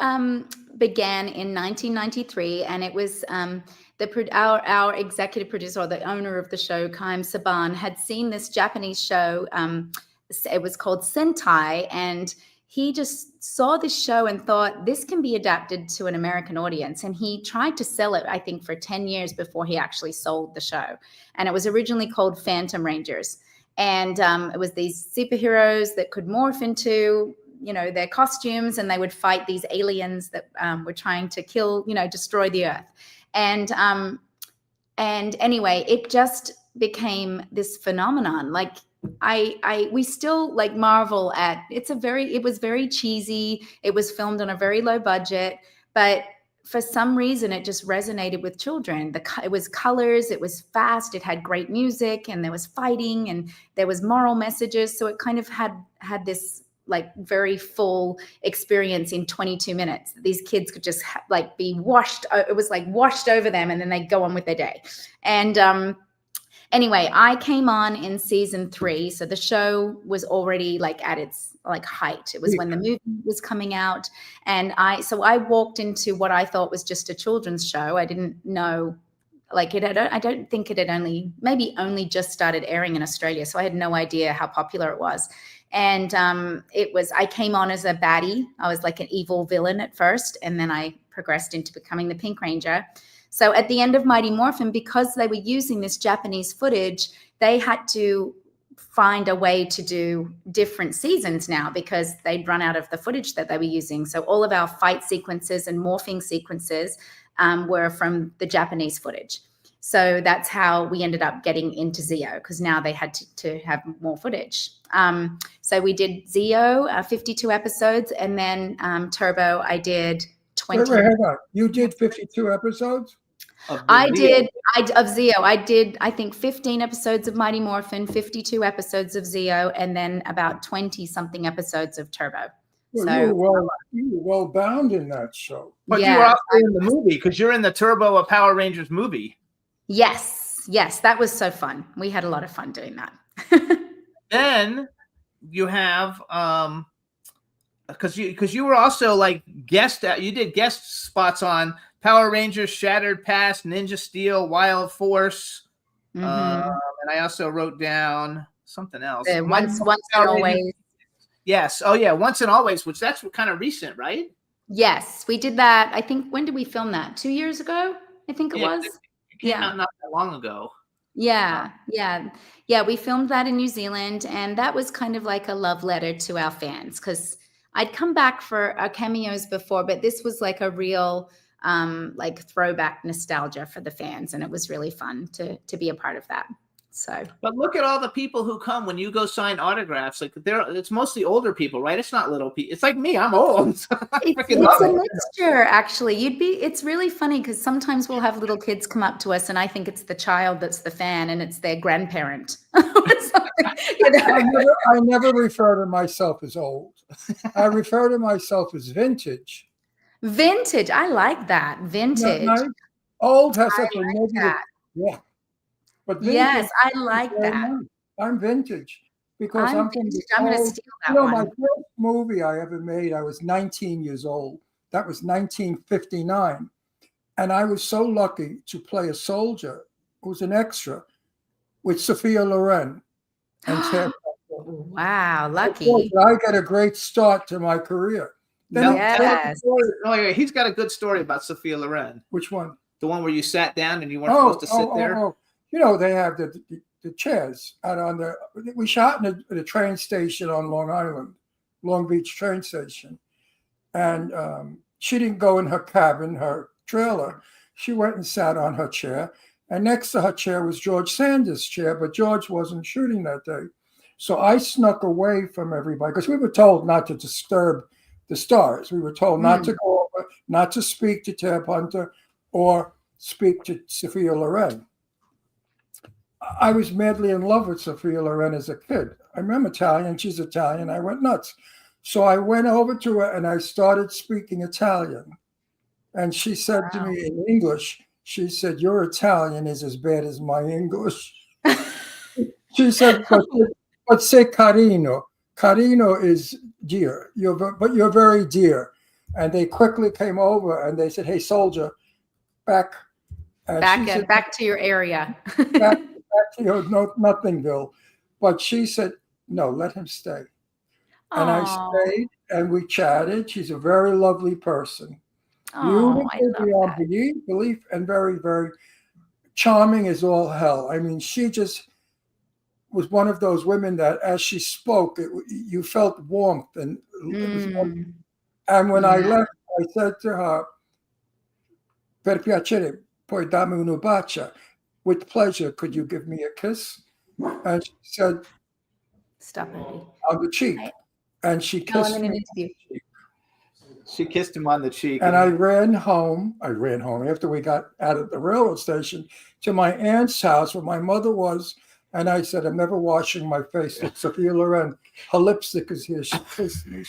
began in 1993, and it was our executive producer, or the owner of the show, Kaim Saban, had seen this Japanese show. It was called Sentai, and he just saw this show and thought this can be adapted to an American audience. And he tried to sell it, I think, for 10 years before he actually sold the show. And it was originally called Phantom Rangers. And it was these superheroes that could morph into their costumes, and they would fight these aliens that were trying to kill, destroy the earth. And anyway, it just became this phenomenon. Like we still like marvel at it was very cheesy. It was filmed on a very low budget, but for some reason, it just resonated with children. It was colors, it was fast, it had great music, and there was fighting, and there was moral messages. So it kind of had this like very full experience in 22 minutes. These kids could just like be washed. It was like washed over them, and then they go on with their day. And anyway, I came on in season 3. So the show was already like at its like height. It was when the movie was coming out. And I walked into what I thought was just a children's show. I didn't know like I don't think it had only just started airing in Australia. So I had no idea how popular it was. And I came on as a baddie. I was like an evil villain at first. And then I progressed into becoming the Pink Ranger. So at the end of Mighty Morphin, because they were using this Japanese footage, they had to find a way to do different seasons now because they'd run out of the footage that they were using. So all of our fight sequences and morphing sequences were from the Japanese footage. So that's how we ended up getting into Zeo, because now they had to have more footage. So we did Zeo, 52 episodes, and then Turbo, I did 20. Wait, hang on. You did 52 episodes? Of Zeo. I did, I think, 15 episodes of Mighty Morphin, 52 episodes of Zeo, and then about 20-something episodes of Turbo. Well, So you were well bound in that show. But Yeah. you were also in the movie because you're in the Turbo a Power Rangers movie. yes, that was so fun. We had a lot of fun doing that. Then you have because you were also like you did guest spots on Power Rangers, Shattered Past, Ninja Steel, Wild Force, Mhm. and I also wrote down something else. Once and always. Yes. Oh yeah, Once and Always, which that's kind of recent, right? Yes, we did that. I think, when did we film that? 2 years ago, I think it Yeah, was. It came out not that long ago. Yeah. We filmed that in New Zealand, and that was kind of like a love letter to our fans, because I'd come back for our cameos before, but this was like a real like throwback nostalgia for the fans, and it was really fun to be a part of that. So, But look at all the people who come when you go sign autographs. Like it's mostly older people, right? It's not little people. It's like me. I'm old. it's a mixture, actually. It's really funny because sometimes we'll have little kids come up to us, and I think it's the child that's the fan, and it's their grandparent. I never refer to myself as old. I refer to myself as vintage. Vintage. I like that. Vintage. No, old has such a like negative. that. Yeah. But vintage, Yes, I like that. I'm vintage because I'm from vintage. the I'm going to old- steal that You know, one. my first movie I ever made, I was 19 years old. That was 1959. And I was so lucky to play a soldier who was an extra with Sophia Loren. And Ted. Wow, lucky. I got a great start to my career. Then Yes. Oh, he's got a good story about Sophia Loren. Which one? The one where you sat down and you weren't supposed to sit there. You know, they have the chairs out on the. We shot in the train station on Long Island, Long Beach train station, and she didn't go in her cabin, her trailer. She went and sat on her chair, and next to her chair was George Sanders' chair, but George wasn't shooting that day, so I snuck away from everybody because we were told not to disturb the stars. We were told not to go over, not to speak to Ted Hunter or speak to Sophia Loren. I was madly in love with Sophia Loren as a kid. I'm Italian, she's Italian. I went nuts. So I went over to her and I started speaking Italian. And she said to me in English, she said, "Your Italian is as bad as my English." She said, but say carino. Carino is dear, but you're very dear. And they quickly came over and they said, "Hey, soldier, back." Back to your area. back to your Nothingville. But she said, "No, let him stay." And I stayed and we chatted. She's a very lovely person. Oh, I Beautiful love beyond that. belief and very, very charming as all hell. I mean, she just was one of those women that as she spoke, you felt warmth. And it was wonderful. And when I left, I said to her, "Per piacere, puoi darmi una bacia? With pleasure, could you give me a kiss?" And she said, Stop it. "On the cheek." And she No, kissed I'm in an me. interview. She kissed him on the cheek. And I ran home. After we got out of the railroad station to my aunt's house where my mother was. And I said, I'm never washing my face with Sophia Loren. Her lipstick is here. She kissed me.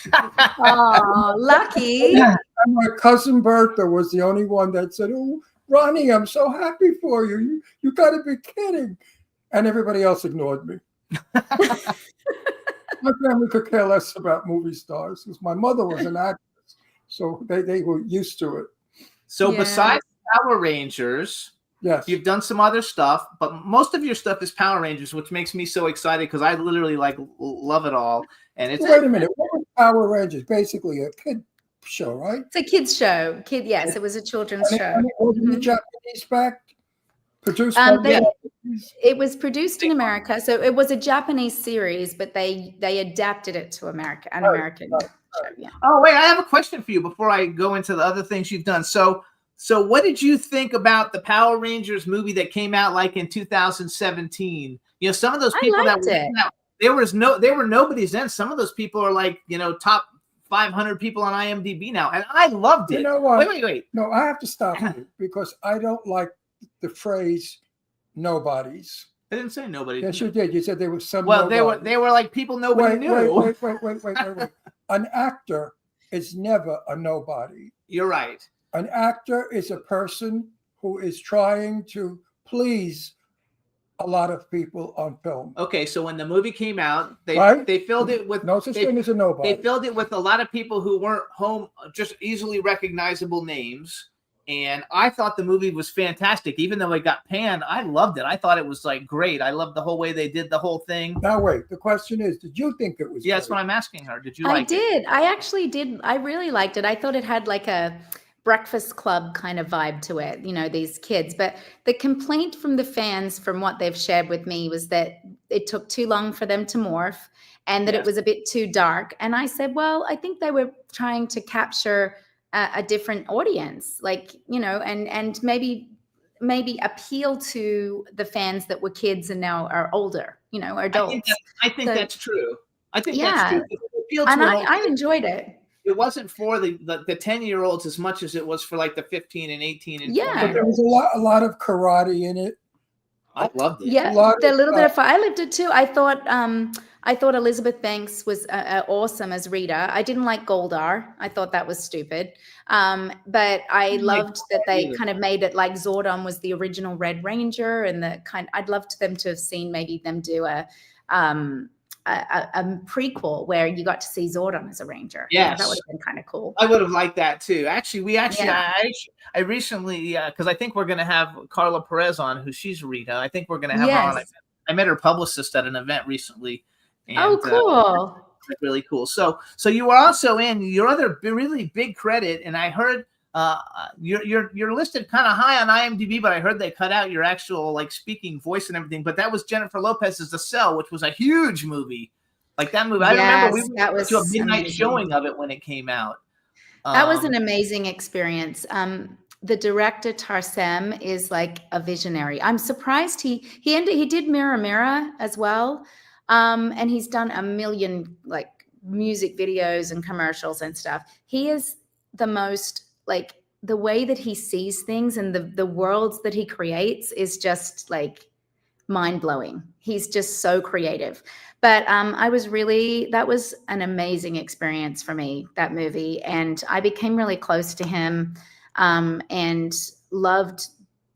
Oh, lucky. And my cousin Bertha was the only one that said, oh, Ronnie, I'm so happy for you. You got to be kidding. And everybody else ignored me. My family could care less about movie stars because my mother was an actress. So they were used to it. So Yeah. besides Power Rangers, Yes. you've done some other stuff, but most of your stuff is Power Rangers, which makes me so excited because I literally love it all. And it's Wait a minute. What was Power Rangers? Basically a kid show, right? It's a kids show. Yes, it was a children's show. And it wasn't Mhm. Japanese backed? Produced by They- Japanese? It was produced in America, so it was a Japanese series, but they adapted it to American show. Yeah. Oh, wait, I have a question for you before I go into the other things you've done. So what did you think about the Power Rangers movie that came out like in 2017? You know, some of those I people liked that it. they were nobodies then. Some of those people are like, you know, top 500 people on IMDb now, and I loved it. You know what? Wait. No, I have to stop you because I don't like the phrase nobodies. I didn't say nobody. Yes, you did. You said there was some. Well, nobody. they were like people nobody knew. Wait. An actor is never a nobody. You're right. An actor is a person who is trying to please a lot of people on film. Okay, so when the movie came out, they Right? filled it with No such thing as a nobody. they filled it with a lot of people who weren't just easily recognizable names. And I thought the movie was fantastic. Even though it got panned, I loved it. I thought it was like great. I loved the whole way they did the whole thing. Now wait, the question is, did you think it was? Yeah, that's great? what I'm asking her. Did you I like it? did. I actually did. I really liked it. I thought it had like a Breakfast Club kind of vibe to it, you know, these kids. But the complaint from the fans, from what they've shared with me, was that it took too long for them to morph and that it was a bit too dark. And I said, well, I think they were trying to capture a different audience, like, you know, and maybe appeal to the fans that were kids and now are older, you know, are adults. I think So- that's true. I think Yeah. that's true. It appealed to And an I enjoyed it. it wasn't for the 10-year-olds as much as it was for like the 15 and 18 and Yeah. 20. But there was a lot of karate in it. I loved it. Yeah, A lot the of, little bit of fun. I lived it too. I thought Elizabeth Banks was awesome as Rita. I didn't like Goldar. I thought that was stupid. But I didn't like loved that they either. kind of made it like Zordon was the original Red Ranger, and I'd loved them to have seen maybe them do a prequel where you got to see Zordon as a ranger. Yes. That would have been kind of cool. I would have liked that too. Actually, Yeah. I recently, because I think we're going to have Carla Perez on, who she's Rita. I think we're going to have her on. Yes. I met her publicist at an event recently. And, Oh, cool. really cool. So you were also in your other really big credit, and I heard you're listed kind of high on IMDb, but I heard they cut out your actual like speaking voice and everything. But that was Jennifer Lopez's The Cell, which was a huge movie. Like that movie, I remember we Yes, that went to a was midnight amazing. showing of it when it came out. That was an amazing experience. The director Tarsem is like a visionary. I'm surprised he did Mirror Mirror as well, and he's done a million like music videos and commercials and stuff. He is the most like the way that he sees things and the worlds that he creates is just like mind blowing. He's just so creative. But that was an amazing experience for me, that movie. And I became really close to him and loved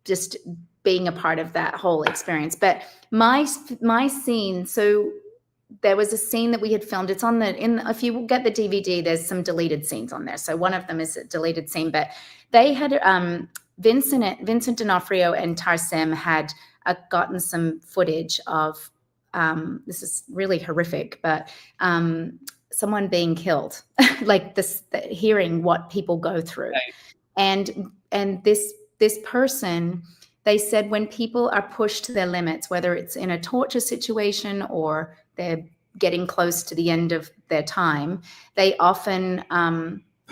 just being a part of that whole experience. But my scene, so there was a scene that we had filmed. It's on if you get the DVD, there's some deleted scenes on there. So one of them is a deleted scene, but they had Vincent D'Onofrio and Tarsem had gotten some footage of this is really horrific, but someone being killed, like hearing what people go through. Right. And this person, they said when people are pushed to their limits, whether it's in a torture situation or they're getting close to the end of their time, they often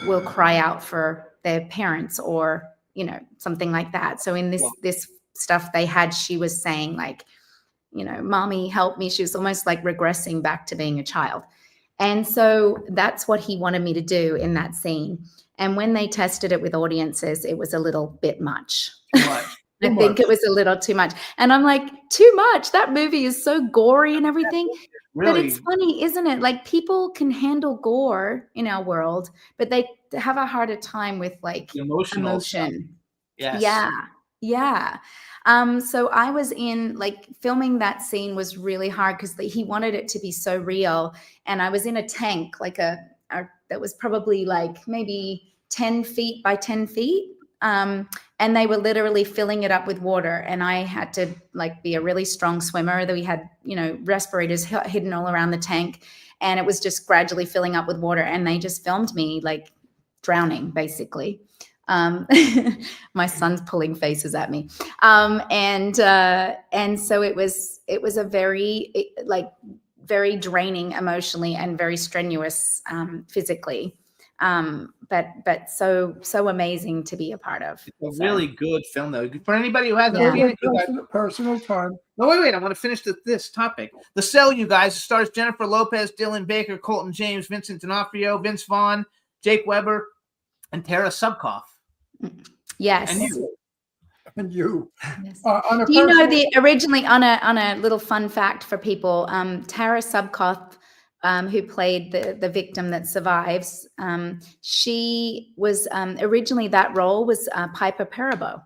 will cry out for their parents or, you know, something like that. So in this stuff they had, she was saying like, you know, mommy, help me. She was almost like regressing back to being a child. And so that's what he wanted me to do in that scene. And when they tested it with audiences, it was a little bit much. Too much. I think it was a little too much. And I'm like, too much? That movie is so gory and everything. Really? But it's funny, isn't it? Like people can handle gore in our world, but they have a harder time with like Emotional stuff. emotion. Yes. Yeah. Yeah. So I was in like filming that scene was really hard because he wanted it to be so real. And I was in a tank, like that was probably like maybe 10 feet by 10 feet. And they were literally filling it up with water. And I had to like be a really strong swimmer. That we had, respirators hidden all around the tank. And it was just gradually filling up with water. And they just filmed me like drowning, basically. My son's pulling faces at me. And so it was a very draining emotionally and very strenuous physically. But so amazing to be a part of. It's a really good film, though. For anybody who hasn't Yeah. seen it, you guys, Personal time. no, wait. I want to finish this topic. The Cell, you guys, stars Jennifer Lopez, Dylan Baker, Colton James, Vincent D'Onofrio, Vince Vaughn, Jake Weber, and Tara Subkoff. Yes. And you. Yes. On a Do you know personal- originally on a little fun fact for people, Tara Subkoff, who played the victim that survives, she was originally that role was Piper Perabo.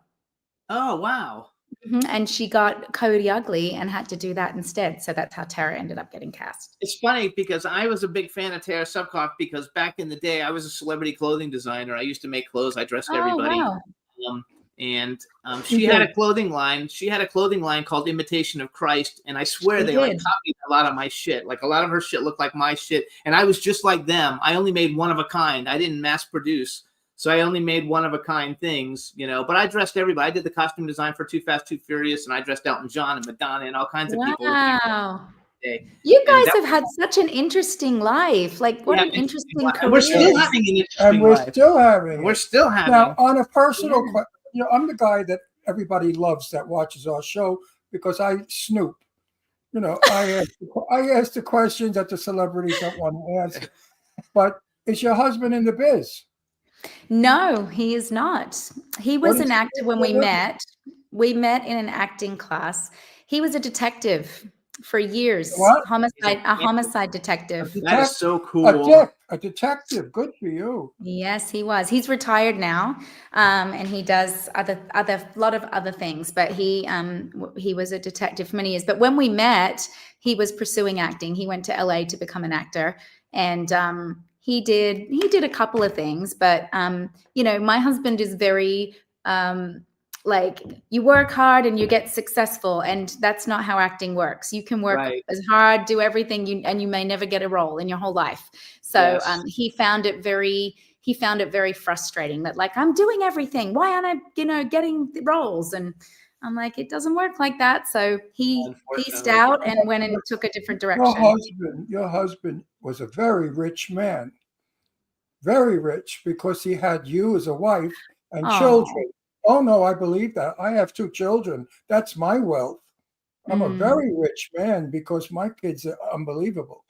Oh, wow. And she got Cody Ugly and had to do that instead. So that's how Tara ended up getting cast. It's funny because I was a big fan of Tara Subkoff because back in the day, I was a celebrity clothing designer. I used to make clothes. I dressed everybody. Wow. She had a clothing line. She had a clothing line called Imitation of Christ. And I swear they like copied a lot of my shit. Like a lot of her shit looked like my shit. And I was just like them. I only made one of a kind. I didn't mass produce. So I only made one of a kind things, but I dressed everybody. I did the costume design for Too Fast, Too Furious, and I dressed Elton John and Madonna and all kinds of people. Wow. You guys have had such an interesting life. Like, what an interesting career. We're still having an interesting And we're life. still having. We're still having. Now, on a personal question, I'm the guy that everybody loves that watches our show because I snoop. I ask the questions that the celebrities don't want to ask. But is your husband in the biz? No, he is not. He was an actor when we met. We met in an acting class. He was a detective for years. What? A homicide detective. That is so cool. A detective. Good for you. Yes, he was. He's retired now, and he does a lot of other things. But he was a detective for many years. But when we met, he was pursuing acting. He went to LA to become an actor, and he did a couple of things. But my husband is very like, you work hard and you get successful, and that's not how acting works. You can work as hard, do everything, and you may never get a role in your whole life. So he found it very frustrating that, like, I'm doing everything. Why aren't I, getting the roles? And I'm like, it doesn't work like that. So he pieced out and went and took a different direction. Your husband was a very rich man, very rich, because he had you as a wife and children. Oh, no, I believe that. I have 2 children. That's my wealth. I'm a very rich man because my kids are unbelievable.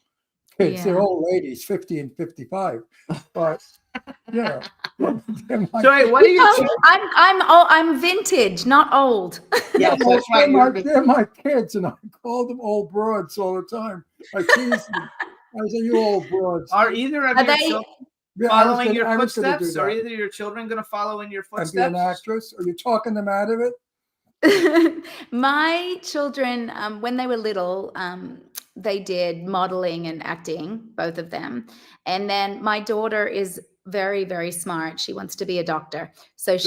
Kids, they're old ladies, 50 and 55. But, So wait, what are you? I'm vintage, not old. Yeah, that's right. They're my kids, and I call them old broads all the time. I tease them. I say, you old broads. Are either of your children following your footsteps? Are either your children going to follow in your footsteps? And be an actress? Are you talking them out of it? My children, when they were little, they did modeling and acting, both of them. And then my daughter is very, very smart. She wants to be a doctor. So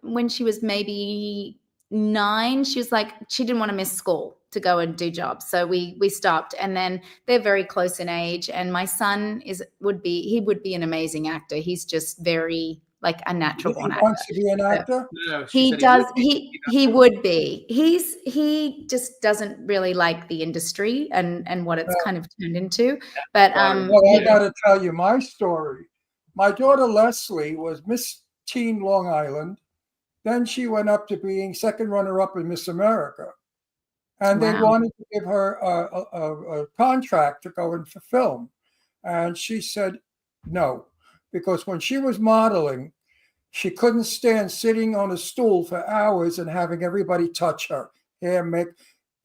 when she was maybe 9, she was like, she didn't want to miss school to go and do jobs. So we stopped, and then they're very close in age. And my son would be an amazing actor. He's just very like a natural born actor. He wants to be an actor? No, He would be. He just doesn't really like the industry and what it's kind of turned into. But well, I got to tell you my story. My daughter Leslie was Miss Teen Long Island. Then she went up to being second runner-up in Miss America. And they Wow. wanted to give her a contract to go in for film. And she said no, because when she was modeling, she couldn't stand sitting on a stool for hours and having everybody touch her hair, make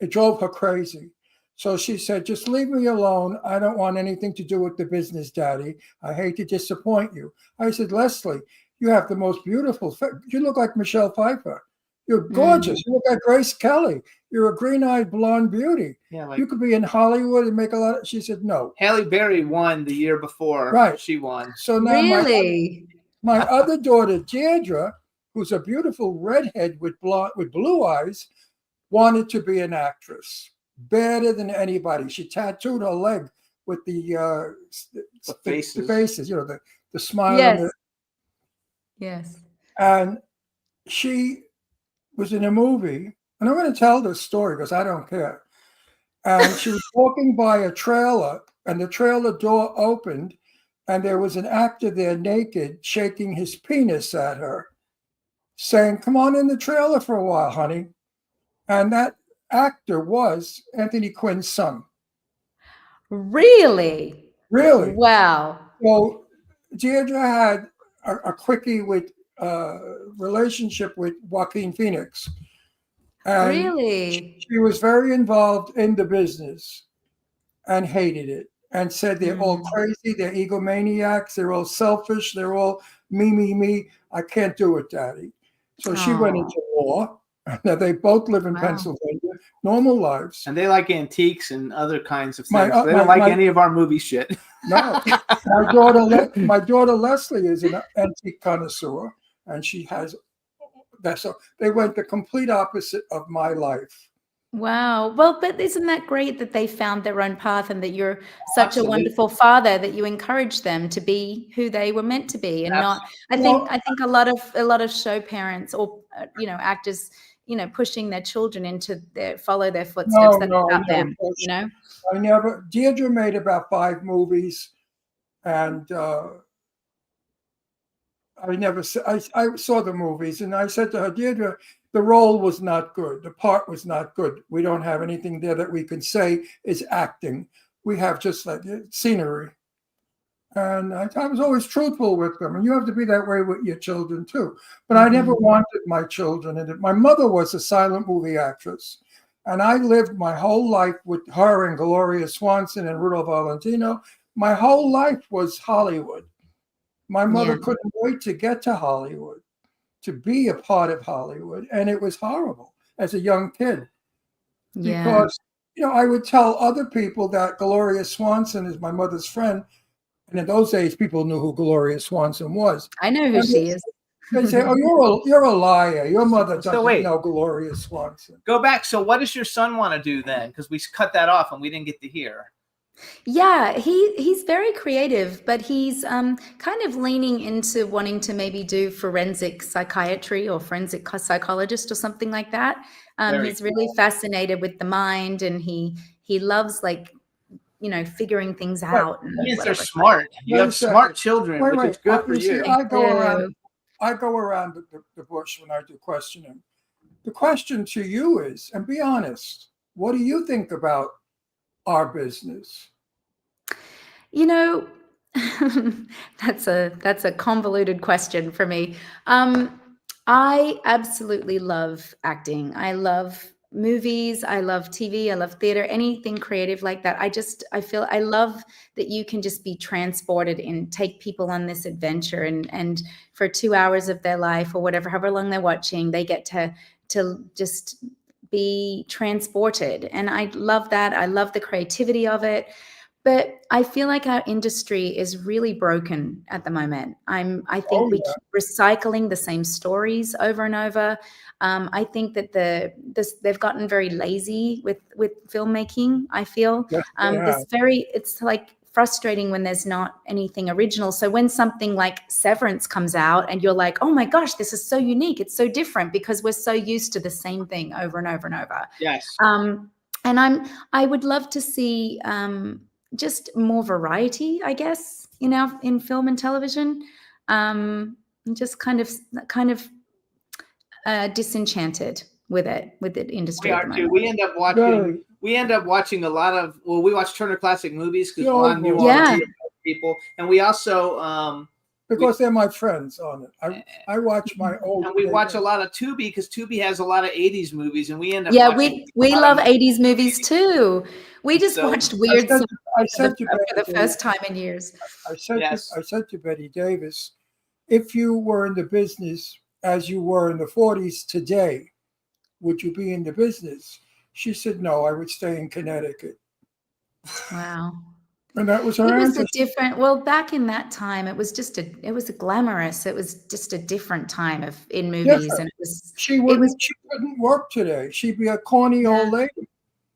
it drove her crazy. So she said, just leave me alone. I don't want anything to do with the business, Daddy. I hate to disappoint you. I said, Leslie, you have the most beautiful face. You look like Michelle Pfeiffer. You're gorgeous. You look like Grace Kelly. You're a green-eyed blonde beauty. Yeah, like You could be in Hollywood and make a lot. She said, no. Halle Berry won the year before. Right. She won. So now Really? my other daughter, Deirdre, who's a beautiful redhead with blue eyes, wanted to be an actress, better than anybody. She tattooed her leg with the faces. the faces, the smile. Yes. Yes. And she was in a movie, and I'm going to tell this story because I don't care. And she was walking by a trailer, and the trailer door opened, and there was an actor there naked, shaking his penis at her, saying, "Come on in the trailer for a while, honey." And that actor was Anthony Quinn's son. Really? Really? Wow. So Deirdre had a quickie with relationship with Joaquin Phoenix. And Really? she was very involved in the business and hated it and said they're all crazy, they're egomaniacs, they're all selfish, they're all me. I can't do it, Daddy. So she went Aw. into law. Now they both live in Wow. Pennsylvania, normal lives. And they like antiques and other kinds of My- things. They don't my- like my- any of our movie shit. No, my daughter Leslie is an antique connoisseur, and she has that. So they went the complete opposite of my life. Wow. Well, but isn't that great that they found their own path and that you're such Absolutely. a wonderful father that you encourage them to be who they were meant to be and not I think a lot of show parents or actors, pushing their children into follow their footsteps. That's about them, Deirdre made about 5 movies, and I saw the movies, and I said to her, Deirdre, the role was not good. The part was not good. We don't have anything there that we can say is acting. We have just like scenery. And I was always truthful with them. And you have to be that way with your children too. But I never wanted my children in it. My mother was a silent movie actress. And I lived my whole life with her and Gloria Swanson and Rudolph Valentino. My whole life was Hollywood. My mother couldn't wait to get to Hollywood, to be a part of Hollywood. And it was horrible as a young kid. Yeah. Because, I would tell other people that Gloria Swanson is my mother's friend. And in those days, people knew who Gloria Swanson was. I know who she is. They say, "Oh, you're a liar. Your mother doesn't wait. know Gloria Swanson." Go back. So what does your son want to do then? Because we cut that off and we didn't get to hear. Yeah, he's very creative, but he's kind of leaning into wanting to maybe do forensic psychiatry or forensic psychologist or something like that. He's really fascinated with the mind, and he loves figuring things out. And Kids are whatever. smart. You Wait have a second. smart children, which is good for You see, you. I go do. around the bush when I do questioning. The question to you is, and be honest, what do you think about our business? That's a convoluted question for me. I absolutely love acting. I love movies. I love TV. I love theater, anything creative like that. I love that you can just be transported and take people on this adventure, and for 2 hours of their life or whatever, however long they're watching, they get to just be transported. And I love that. I love the creativity of it. But I feel like our industry is really broken at the moment. I think we keep recycling the same stories over and over. I think that they've gotten very lazy with filmmaking. I feel it's like frustrating when there's not anything original. So when something like Severance comes out and you're like, oh my gosh, this is so unique, it's so different, because we're so used to the same thing over and over and over. Yes. And I would love to see just more variety, I guess, in film and television. I'm just kind of disenchanted with the industry We at are the too. moment. Very. We end up watching a lot of. Well, we watch Turner Classic Movies because The old Ron, you movies. are Yeah. people, and we also Because they're my friends on it. I watch my old. and we watch a lot of Tubi because Tubi has a lot of '80s movies, and we end up. Yeah, watching we a lot love of- 80s movies too. We just So, watched I Weird said, Science I said to for the Betty first Davis, time in years. Yes. I said to Betty Davis, if you were in the business as you were in the 40s today, would you be in the business? She said, no, I would stay in Connecticut. Wow. And that was It her was answer. a different, well, back in that time, it was just it was a glamorous, it was just a different time in movies. Different. And it was, She couldn't work today. She'd be a corny old lady.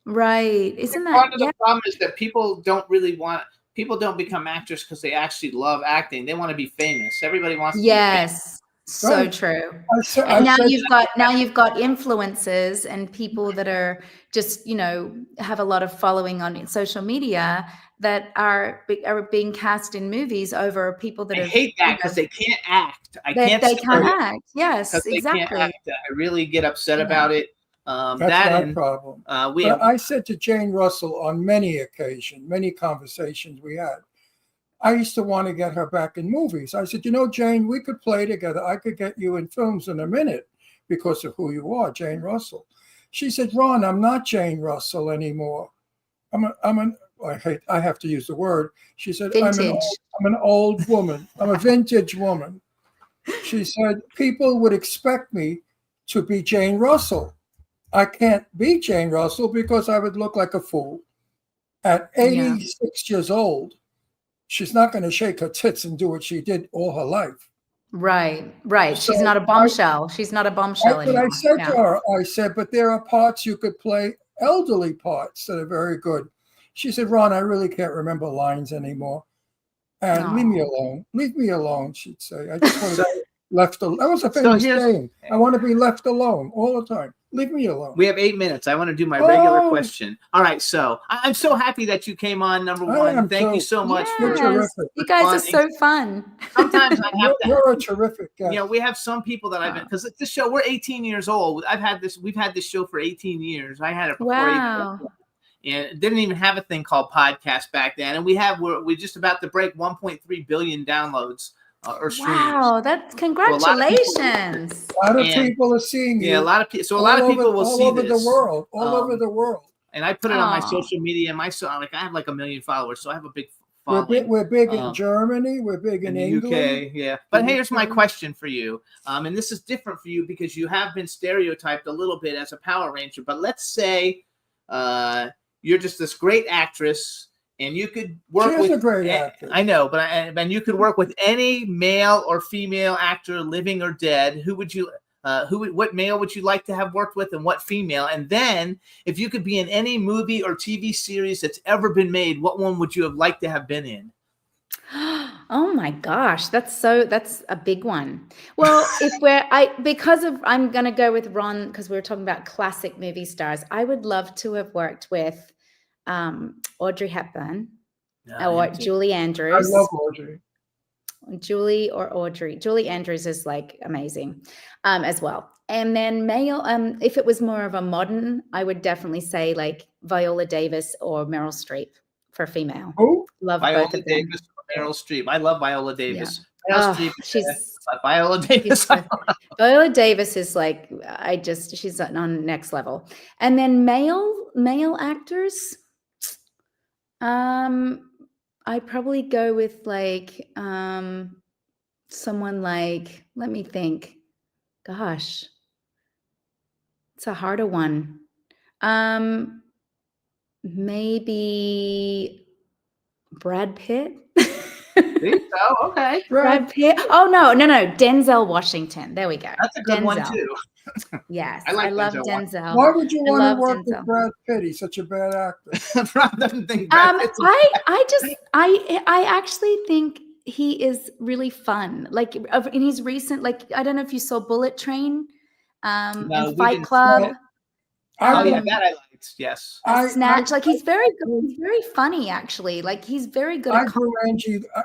right. Isn't Part that, of the problem is that people don't become actors because they actually love acting. They want to be famous. Everybody wants to be famous. yes, so Right. true. I And now said- you've got influencers and people that are just, have a lot of following on social media that are being cast in movies over people that I have, hate that because they can't act. they can't can't stand it act. Yes, because they exactly. can't act. I really get upset Yeah. about it. That's That my and problem. we But have, I said to Jane Russell on many occasions, many conversations we had, I used to want to get her back in movies. I said, Jane, we could play together. I could get you in films in a minute because of who you are, Jane Russell. She said, Ron, I'm not Jane Russell anymore. I have to use the word. She said, Vintage. I'm an old woman. I'm a vintage woman. She said, people would expect me to be Jane Russell. I can't be Jane Russell because I would look like a fool. At 86 years old, she's not going to shake her tits and do what she did all her life. Right. She's So not a bombshell. She's not a bombshell That's what anymore. I said Yeah. to her. I said, but there are parts you could play, elderly parts that are very good. She said, Ron, I really can't remember lines anymore. And leave me alone. Leave me alone, she'd say. I just want to be left alone. That was a famous saying. I want to be left alone all the time. Leave me alone. We have 8 minutes. I want to do my regular question. All right. So I'm so happy that you came on. Number one, thank you so much. You're Yes, terrific. you guys are so fun. Sometimes I have to. You're a terrific guest. We have some people that I've been because this show. We're 18 years old. We've had this show for 18 years. I had it before. Wow. And it didn't even have a thing called podcast back then. And we're just about to break 1.3 billion downloads or streams. Wow, that's congratulations. A lot of people are seeing you. Yeah, a lot of people. So a lot of people will see all over this. the world, all over the world. And I put it on my Aw. social media. And I have like 1 million followers, so I have a big following. We're big in Germany. We're big in the England. UK, yeah. But here's my question for you, and this is different for you because you have been stereotyped a little bit as a Power Ranger. But let's say you're just this great actress, and you could work She is with a great actress. I know, but and you could work with any male or female actor, living or dead. Who would you? What male would you like to have worked with, and what female? And then, if you could be in any movie or TV series that's ever been made, what one would you have liked to have been in? Oh my gosh, that's a big one. Well, I'm gonna go with Ron because we were talking about classic movie stars. I would love to have worked with Audrey Hepburn or Julie I Andrews. love Audrey. Julie or Audrey. Julie Andrews is like amazing as well. And then male, if it was more of a modern, I would definitely say like Viola Davis or Meryl Streep for female. Who? Love Viola both of them. Davis or Meryl Streep. I love Viola Davis. Yeah. Meryl Oh, Streep, Viola Davis. Viola Davis is like she's on next level. And then male actors, I'd probably go with like someone like, let me think. Gosh, it's a harder one. Maybe Brad Pitt. Oh, okay. Brad Pitt. Oh no, Denzel Washington. There we go. That's a good one too. Yes, I like love Denzel Denzel. Why would you I want to love work Denzel. with Brad Pitt? He's such a bad actor. I actually think he is really fun. Like in his recent, like I don't know if you saw Bullet Train, No, and we Fight didn't. Club, Oh yeah, that I liked. Yes. Snatch. Like he's very good. He's very funny actually. Like he's very good. I At grew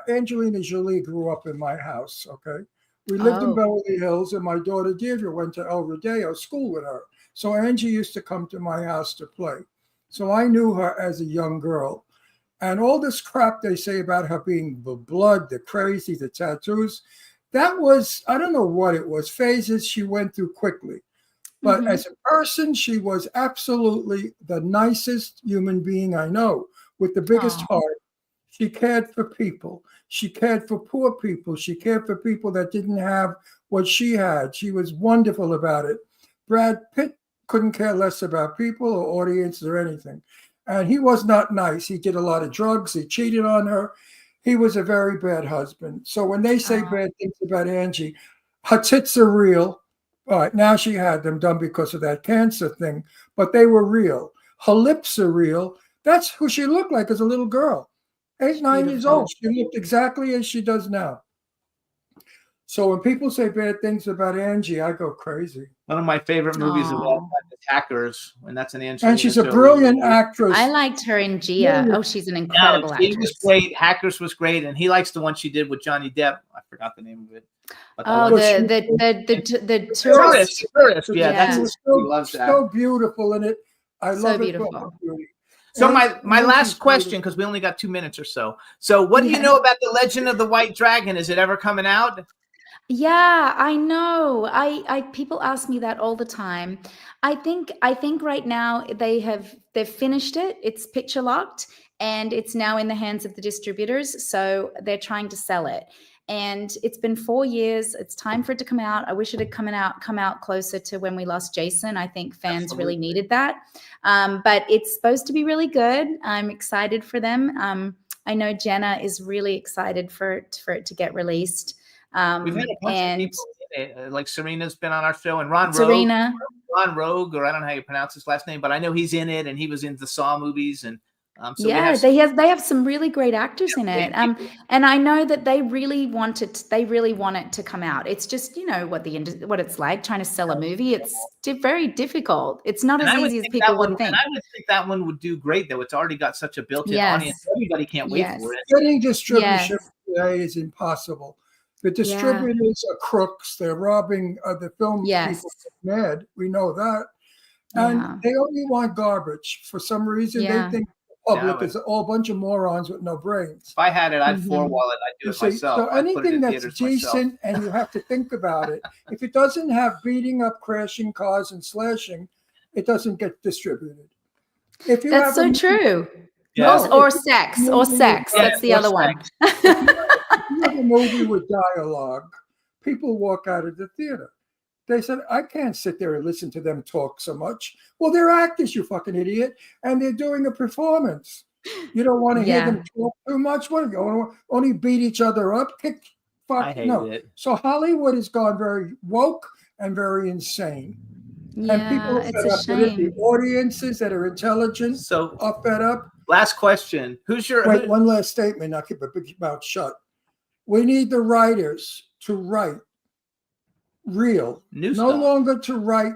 Angelina Jolie grew up in my house. Okay, we lived in Oh. Beverly Hills, and my daughter Deirdre went to El Rodeo school with her. So Angie used to come to my house to play. So I knew her as a young girl. And all this crap they say about her being the blood, the crazy, the tattoos, that was, I don't know what it was, phases she went through quickly. But as a person, she was absolutely the nicest human being I know, with the biggest heart. She cared for people. She cared for poor people. She cared for people that didn't have what she had. She was wonderful about it. Brad Pitt couldn't care less about people or audiences or anything. And he was not nice. He did a lot of drugs. He cheated on her. He was a very bad husband. So when they say bad things about Angie, her tits are real. All right, now she had them done because of that cancer thing, but they were real. Her lips are real. That's who she looked like as a little girl. 8, 9 years old. She looked exactly as she does now. So when people say bad things about Angie, I go crazy. One of my favorite movies of all time is Hackers, and that's an Angelina And she's a Jolie brilliant movie. actress. I liked her in Gia. Oh, she's an incredible She actress. was great. Hackers was great, and he likes the one she did with Johnny Depp. I forgot the name of it. But I Oh, love the tourist. Tourist. Yeah, Yeah. that's She was he loves that. so beautiful in it. I So love it. beautiful. for her beauty. So And my Angie's last question, beautiful. because we only got 2 minutes or so. So what do you know about the Legend of the White Dragon? Is it ever coming out? Yeah, I know. I people ask me that all the time. I think right now they've finished it. It's picture locked and it's now in the hands of the distributors. So they're trying to sell it. And it's been 4 years. It's time for it to come out. I wish it had come out closer to when we lost Jason. I think fans really needed that. But it's supposed to be really good. I'm excited for them. I know Jenna is really excited for it to get released. We've had a bunch of people in it. Like Serena's been on our show, and Ron Rogue, or I don't know how you pronounce his last name, but I know he's in it, and he was in the Saw movies, and so they have some really great actors in it. And I know that they really want it to come out. It's just, you know, what it's like trying to sell a movie. It's very difficult. It's not as easy as people would think. And I would think that one would do great, though. It's already got such a built-in audience. Everybody can't wait for it. Getting distribution today is impossible. The distributors are crooks. They're robbing the film people mad. We know that. And they only want garbage. For some reason, they think the public is all a bunch of morons with no brains. If I had it, I'd four-wall it. I'd do it myself. So anything that's decent, and you have to think about it, if it doesn't have beating up, crashing cars, and slashing, it doesn't get distributed. If you That's so true. Yeah. Or sex. That's the other one. You have a movie with dialogue, people walk out of the theater. They said, I can't sit there and listen to them talk so much. Well, they're actors, you fucking idiot, and they're doing a performance. You don't want to hear them talk too much. What, you only beat each other up? I hate it. So Hollywood has gone very woke and very insane. Yeah, and people are fed up with it. The audiences that are intelligent are fed up. Last question. Wait, one last statement. I'll keep a big mouth shut. We need the writers to write real, new no stuff. longer to write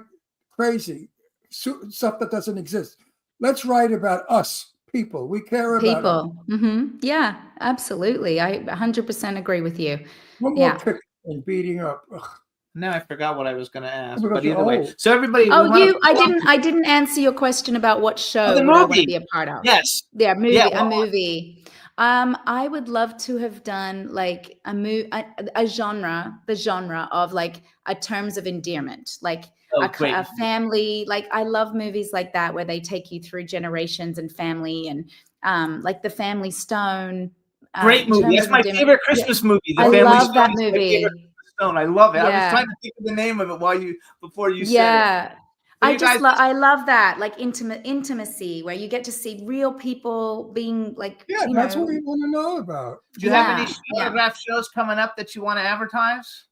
crazy stuff that doesn't exist. Let's write about us, people. We care about people. Mm-hmm. Yeah, absolutely. I 100% agree with you. One more kick and beating up. Ugh. Now I forgot what I was going to ask. Because But either way, old. so everybody. I didn't answer your question about what show the would I want movie. to be a part of. Yes. Yeah, movie. Yeah, A movie. I would love to have done like a genre, the genre of like a terms of endearment, like a family. Like I love movies like that where they take you through generations and family, and like The Family Stone. Great movie. That's my favorite Christmas movie. I love that movie. Stone. I love it. Yeah. I was trying to think of the name of it before you said it. Yeah. So I love that, like intimacy, where you get to see real people being like. Yeah, that's what we want to know about. Do you have any autograph shows coming up that you want to advertise?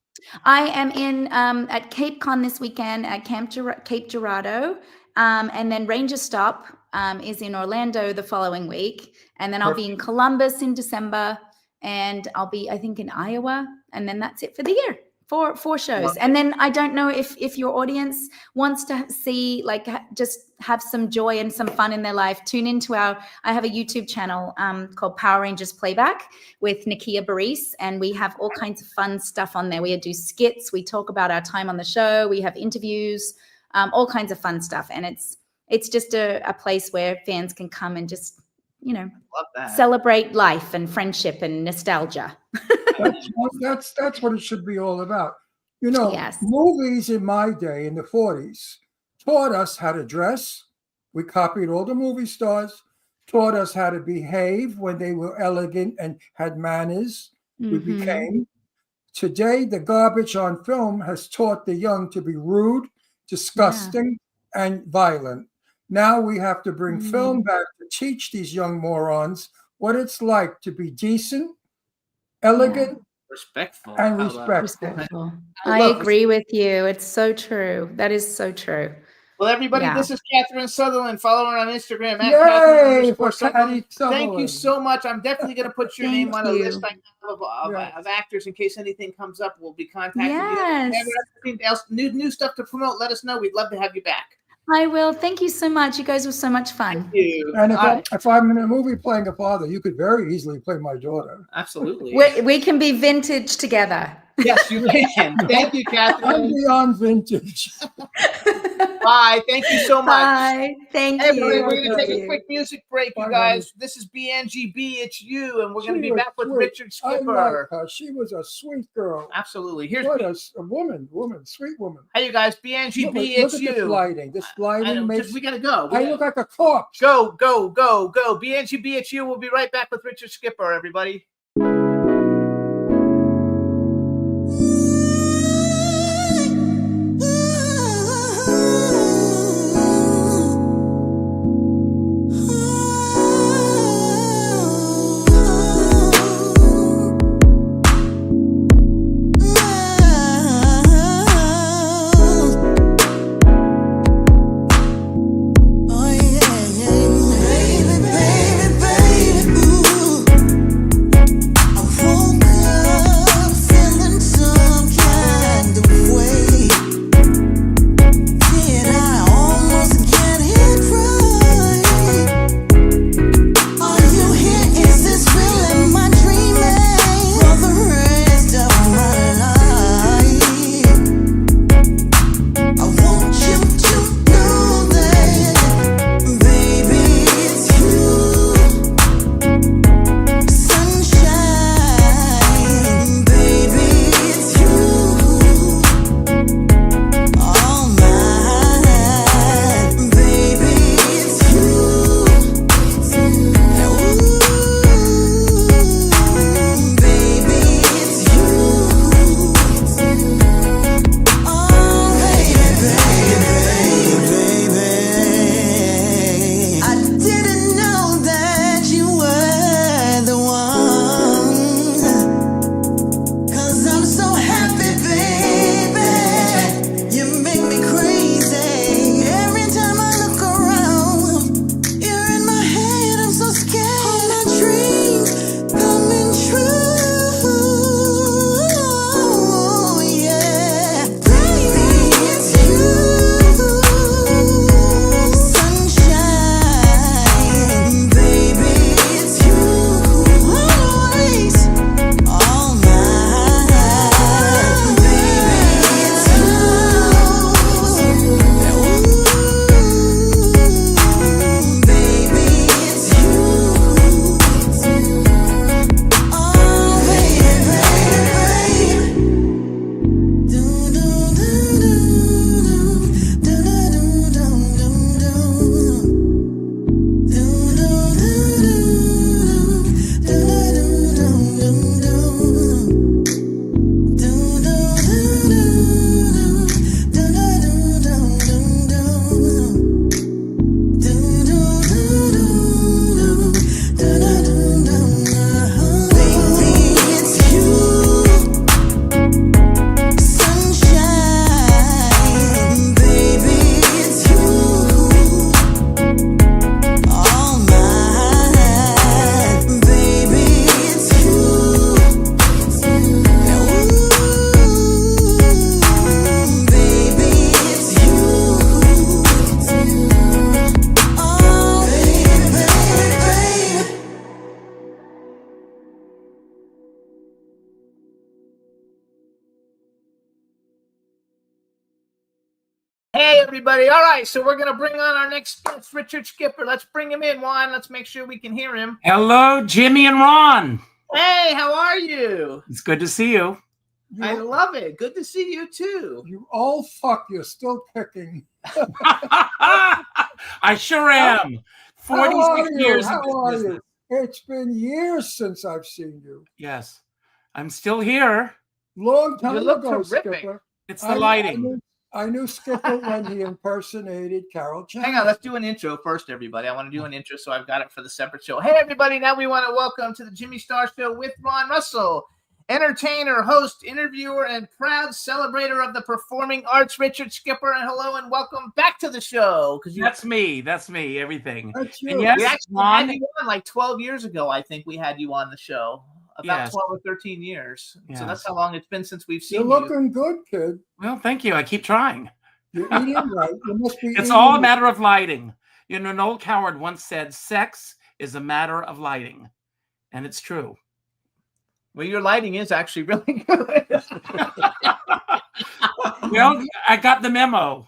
I am in at Cape Con this weekend at Cape Girardeau, and then Ranger Stop is in Orlando the following week, and then I'll be in Columbus in December, and I'll be, I think, in Iowa, and then that's it for the year. Four shows. And then I don't know if your audience wants to see, like, just have some joy and some fun in their life, tune into I have a YouTube channel called Power Rangers Playback with Nakia Baris, and we have all kinds of fun stuff on there. We do skits, we talk about our time on the show, we have interviews. all kinds of fun stuff. And it's just a place where fans can come and just, Love that. celebrate life and friendship and nostalgia. That's what it should be all about. Yes. Movies in my day in the 40s taught us how to dress. We copied all the movie stars, taught us how to behave when they were elegant and had manners. We became. Today, the garbage on film has taught the young to be rude, disgusting, and violent. Now we have to bring film back to teach these young morons what it's like to be decent, elegant, Respectful. and How about- Respectful. I I love agree with you. It's so true. That is so true. Well, everybody, Yeah. this is Catherine Sutherland. Follow her on Instagram at Yay Catherine for Sutherland. Cathy Thank you Sutherland. so much. I'm definitely going to put your Thank name on a you. list of Yes. actors in case anything comes up. We'll be contacting you. Yes. If you have anything else, new stuff to promote, let us know. We'd love to have you back. I will. Thank you so much. You guys were so much fun. Thank you. And All right. if I'm in a movie playing a father, you could very easily play my daughter. Absolutely. We can be vintage together. Yes, you can. Thank you, I'm Catherine. beyond vintage. Bye. Thank you so much. Bye. Thank Hey, everybody, you. we're going to Thank take a you. quick music break, you Bye, guys. This is BNGB, It's You, and we're going to She be was back with sweet. Richard I Skipper. like her. She was a sweet girl. Absolutely. Here's What a woman, sweet woman. hey, you guys. Look, BNGB, look It's at this You. lighting. This I know, lighting makes we got to go. I look like a corpse. Go. BNGB, It's You. We'll be right back with Richard Skipper, everybody. Oh yeah, baby, baby, ooh. everybody. All right, so we're gonna bring on our next guest, Richard Skipper. Let's bring him in, Juan. Let's make sure we can hear him. Hello, Jimmy and Ron. Hey, how are you? It's good to see you. I You, love it. Good to see you too. you old fuck, you're still picking. I sure am. How are 46 you? years in How this are business. you? It's been years since I've seen you. Yes, I'm still here. Long time look ago, terrific. Skipper. It's the lighting. I knew Skipper when he impersonated Carol Channing. Hang on, let's do an intro first, everybody. I want to do an intro, so I've got it for the separate show. Hey, everybody, now we want to welcome to the Jimmy Star Show with Ron Russell, entertainer, host, interviewer, and proud celebrator of the performing arts, Richard Skipper. And hello and welcome back to the show. Because That's me. Everything. That's you. And yes, we actually Ron. had you on like 12 years ago, I think we had you on the show. About Yes. 12 or 13 years. So Yes. that's how long it's been since we've seen You're you. looking good, kid. Well, thank you. I keep trying. You're eating right. You must be. It's eating all a right. matter of lighting. You know, Noel Coward once said, "Sex is a matter of lighting," and it's true. Well, your lighting is actually really good. Well, I got the memo.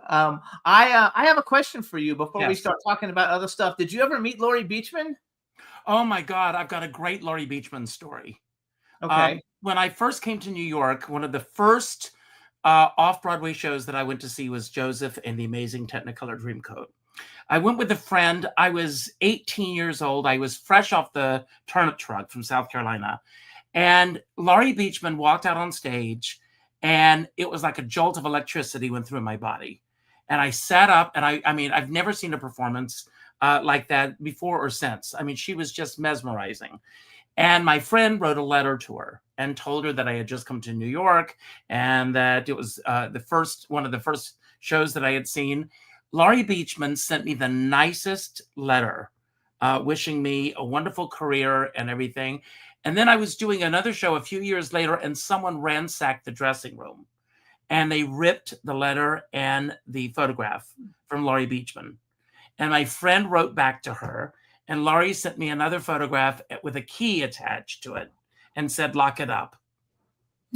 I have a question for you before we Yes. start talking about other stuff. Did you ever meet Laurie Beachman? Oh my God, I've got a great Laurie Beachman story. Okay. When I first came to New York, one of the first off-Broadway shows that I went to see was Joseph and the Amazing Technicolor Dreamcoat. I went with a friend. I was 18 years old. I was fresh off the turnip truck from South Carolina. And Laurie Beachman walked out on stage, and it was like a jolt of electricity went through my body. And I sat up, and I mean, I've never seen a performance like that before or since. I mean, she was just mesmerizing. And my friend wrote a letter to her and told her that I had just come to New York and that it was one of the first shows that I had seen. Laurie Beachman sent me the nicest letter, wishing me a wonderful career and everything. And then I was doing another show a few years later, and someone ransacked the dressing room, and they ripped the letter and the photograph from Laurie Beachman. And my friend wrote back to her, and Laurie sent me another photograph with a key attached to it and said, "Lock it up."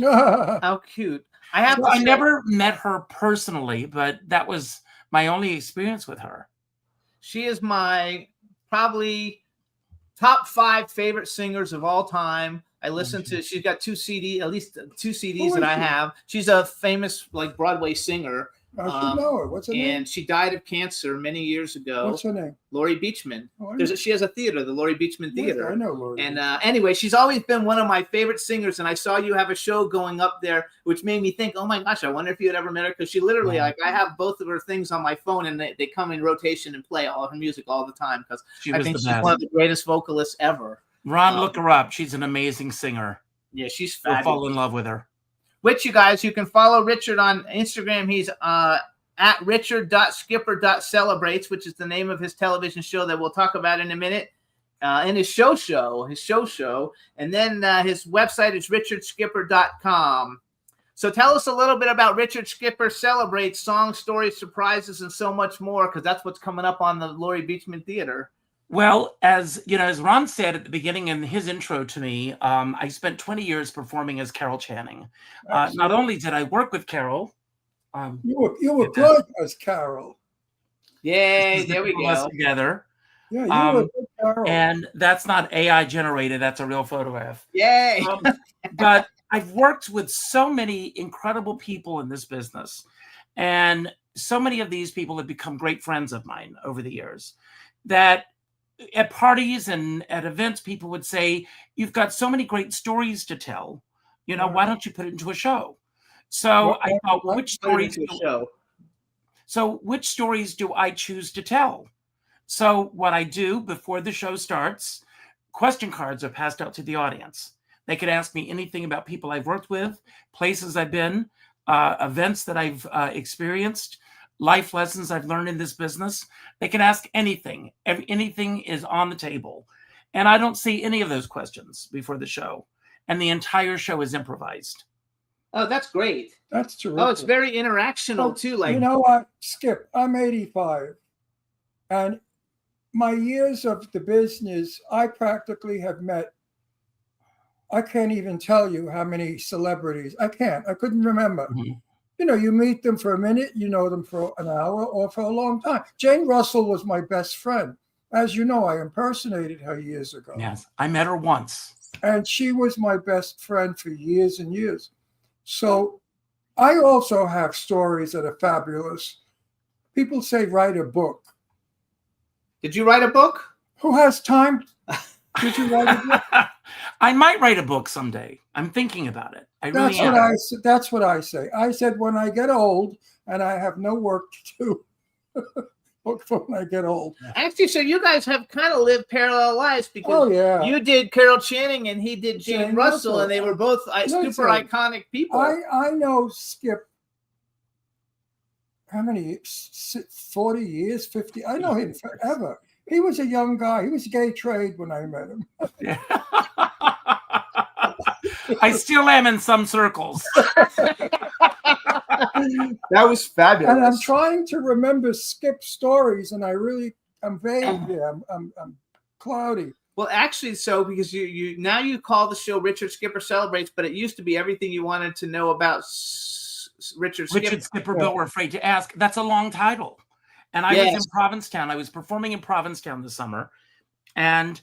How cute. I have. So to I say- never met her personally, but that was my only experience with her. She is my probably top 5 favorite singers of all time. I listen to. She's got at least two CDs Who that is I she? have. She's a famous like Broadway singer, I should know her. What's her name? and she died of cancer many years ago. What's her name? Laurie Beachman. Oh, I know. She has a theater, the Laurie Beachman Yeah, Theater. I know Laurie. And anyway, she's always been one of my favorite singers. And I saw you have a show going up there, which made me think, oh my gosh, I wonder if you had ever met her. Because she literally, Yeah. like, I have both of her things on my phone, and they come in rotation and play all of her music all the time. Because She I was think the she's best. one of the greatest vocalists ever. Ron, look her up. She's an amazing singer. Yeah, she's You'll fabulous. fall in love with her. Which you guys, you can follow Richard on Instagram. He's at richard.skipper.celebrates, which is the name of his television show that we'll talk about in a minute. And his show. And then his website is richardskipper.com. So tell us a little bit about Richard Skipper Celebrates, songs, stories, surprises, and so much more, because that's what's coming up on the Laurie Beachman Theater. Well, as you know, as Ron said at the beginning in his intro to me, I spent 20 years performing as Carol Channing. Not only did I work with Carol, You were good as Carol. Yay, there we put us go. together, Yeah, you were good Carol. and that's not AI generated; that's a real photograph. Yay. But I've worked with so many incredible people in this business, and so many of these people have become great friends of mine over the years. That at parties and at events, people would say, "You've got so many great stories to tell. You know, why don't you put it into a show?" So I thought, which stories? Which stories do I choose to tell? So what I do before the show starts, question cards are passed out to the audience. They could ask me anything about people I've worked with, places I've been, events that I've experienced, life lessons I've learned in this business. They can ask anything. Anything is on the table. And I don't see any of those questions before the show. And the entire show is improvised. Oh, that's great. That's terrific. Oh, it's very interactional, too. Like, you know what, Skip? I'm 85, and my years of the business, I practically have met. I can't even tell you how many celebrities. I couldn't remember. Mhm. You know, you meet them for a minute, you know them for an hour or for a long time. Jane Russell was my best friend. As you know, I impersonated her years ago. Yes, I met her once. And she was my best friend for years and years. So I also have stories that are fabulous. People say write a book. Did you write a book? Who has time? Did you write a book? I might write a book someday. I'm thinking about it. I really That's am. what I said. That's what I say. I said when I get old and I have no work to do, book for when I get old. Actually, so you guys have kind of lived parallel lives because Oh yeah. you did Carol Channing and he did Jane Jane Russell, Russell. and they were both super Listen, iconic people. I know Skip. How many? 40 years, 50. I know him forever. He was a young guy. He was gay trade when I met him. Yeah. I still am in some circles. That was fabulous. And I'm trying to remember Skip's stories, and I'm vague here. I'm cloudy. Well, actually, so because you now you call the show Richard Skipper Celebrates, but it used to be everything you wanted to know about Richard Skipper. Richard Skipper, Bill, we're afraid to ask. That's a long title. And I was in Provincetown. I was performing in Provincetown this summer. And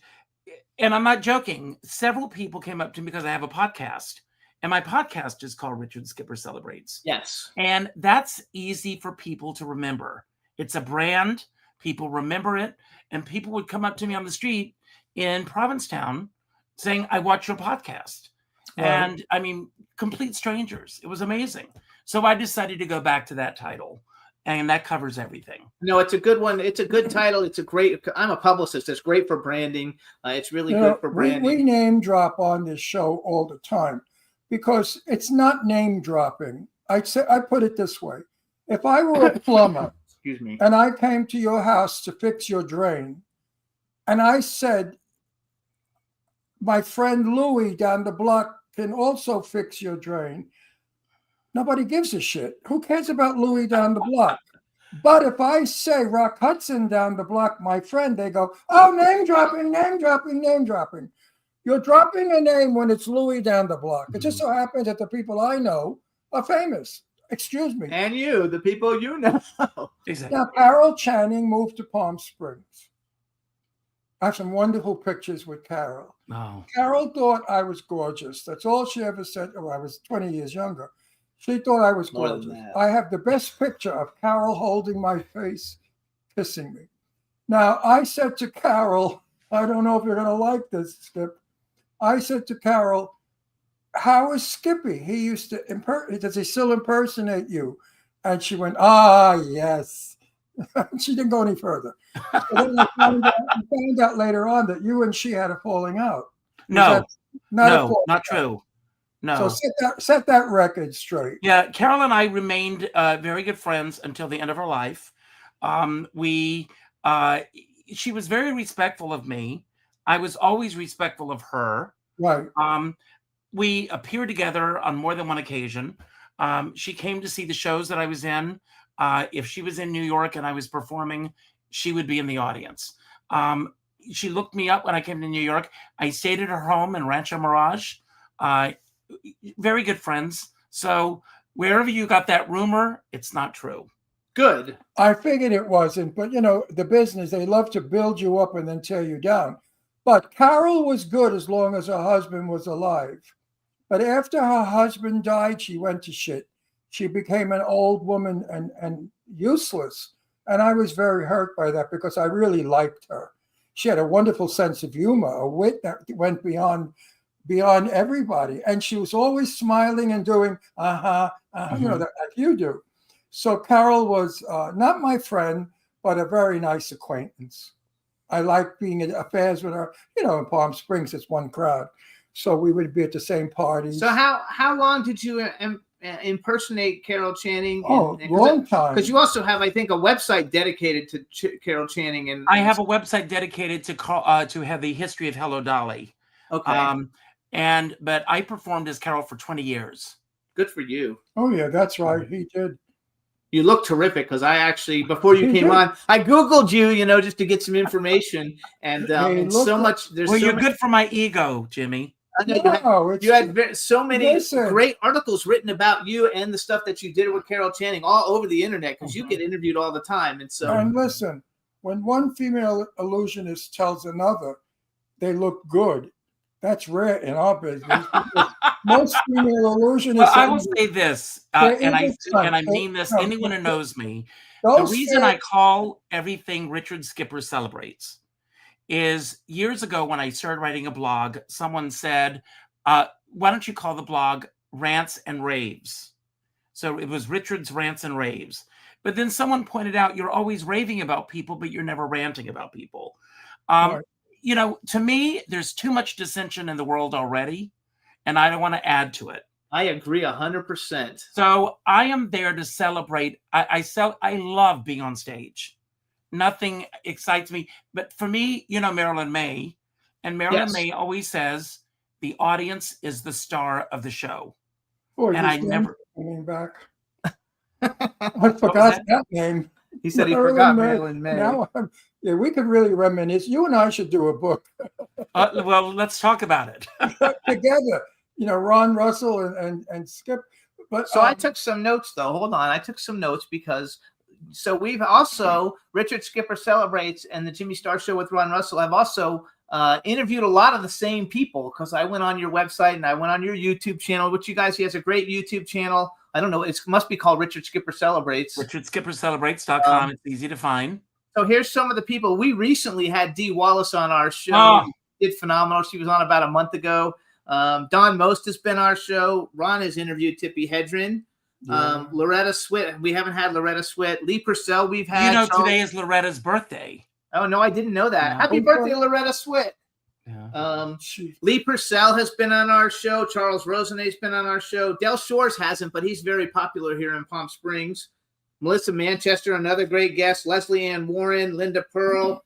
I'm not joking. Several people came up to me because I have a podcast. And my podcast is called Richard Skipper Celebrates. Yes. And that's easy for people to remember. It's a brand. People remember it. And people would come up to me on the street in Provincetown saying, I watch your podcast. Right. And I mean, complete strangers. It was amazing. So I decided to go back to that title. And that covers everything. No, it's a good one. It's a good title. It's a great. I'm a publicist. It's great for branding. It's really good for branding. We name drop on this show all the time because it's not name dropping. I put it this way: if I were a plumber, Excuse me. and I came to your house to fix your drain, and I said, my friend Louie down the block can also fix your drain. Nobody gives a shit. Who cares about Louis down the block? But if I say Rock Hudson down the block, my friend, they go, oh, name dropping, name dropping, name dropping. You're dropping a name when it's Louis down the block. It just so happens that the people I know are famous. Excuse me. And you, the people you know. Exactly. Now, Carol Channing moved to Palm Springs. I have some wonderful pictures with Carol. Oh. Carol thought I was gorgeous. That's all she ever said. Oh, I was 20 years younger. She thought I was More than gorgeous. that. I have the best picture of Carol holding my face, kissing me. Now, I said to Carol, I don't know if you're going to like this, Skip. I said to Carol, how is Skippy? He used to, does he still impersonate you? And she went, yes. She didn't go any further. So then I found out later on that you and she had a falling out. No, Not not true. No. So set that record straight. Yeah, Carol and I remained very good friends until the end of her life. She was very respectful of me. I was always respectful of her. Right. We appeared together on more than one occasion. She came to see the shows that I was in. If she was in New York and I was performing, she would be in the audience. She looked me up when I came to New York. I stayed at her home in Rancho Mirage. Very good friends. So wherever you got that rumor, it's not true. Good. I figured it wasn't, but you know, the business, they love to build you up and then tear you down. But Carol was good as long as her husband was alive. But after her husband died, she went to shit. She became an old woman and useless. And I was very hurt by that because I really liked her. She had a wonderful sense of humor, a wit that went beyond everybody. And she was always smiling and doing, you know, like you do. So Carol was not my friend, but a very nice acquaintance. I liked being at affairs with her. You know, in Palm Springs, it's one crowd. So we would be at the same parties. So how long did you impersonate Carol Channing? Long time. Because you also have, I think, a website dedicated to Carol Channing. And I have a website dedicated to have the history of Hello Dolly. Okay. But I performed as Carol for 20 years. Good for you. Oh yeah, that's right. He did. You look terrific because I actually, before you came on, I Googled you, you know, just to get some information. And so much. There's well, so you're much, good for my ego, Jimmy. I know No, it's you had so many Listen. great articles written about you and the stuff that you did with Carol Channing all over the internet because you get interviewed all the time. And so, And listen, when one female illusionist tells another they look good, that's rare in our business. Because most female illusionists. Well, I will say this, They're and I innocent. mean this. No, Anyone who knows me, the those reason fair- I call everything Richard Skipper Celebrates is years ago when I started writing a blog, someone said, "Why don't you call the blog Rants and Raves?" So it was Richard's Rants and Raves. But then someone pointed out, you're always raving about people, but you're never ranting about people. Right. You know, to me, there's too much dissension in the world already, and I don't want to add to it. I agree 100%. So I am there to celebrate. I love being on stage. Nothing excites me. But for me, you know, Marilyn May, and Marilyn Yes. May always says the audience is the star of the show. Boy, And this I name's never- coming back. I forgot that name. He said he Marilyn forgot May. Marilyn May. Now, yeah, we could really reminisce. You and I should do a book Well, let's talk about it. together. You know, Ron Russell and Skip. But So I took some notes, though. Hold on. I took some notes because so we've also, Richard Skipper Celebrates and the Jimmy Star Show with Ron Russell. I've also interviewed a lot of the same people because I went on your website and I went on your YouTube channel, which you guys, he has a great YouTube channel. I don't know. It must be called Richard Skipper Celebrates. RichardSkipperCelebrates.com. It's easy to find. So here's some of the people. We recently had Dee Wallace on our show. Oh. Did phenomenal. She was on about a month ago. Don Most has been our show. Ron has interviewed Tippi Hedren. Loretta Swit. We haven't had Loretta Swit. Lee Purcell we've had. You know, Charles- today is Loretta's birthday. Oh, no, I didn't know that. Yeah. Happy birthday, Loretta Swit. Yeah. Lee Purcell has been on our show. Charles Rosenay's been on our show. Del Shores hasn't, but he's very popular here in Palm Springs. Melissa Manchester, another great guest. Leslie Ann Warren, Linda Pearl,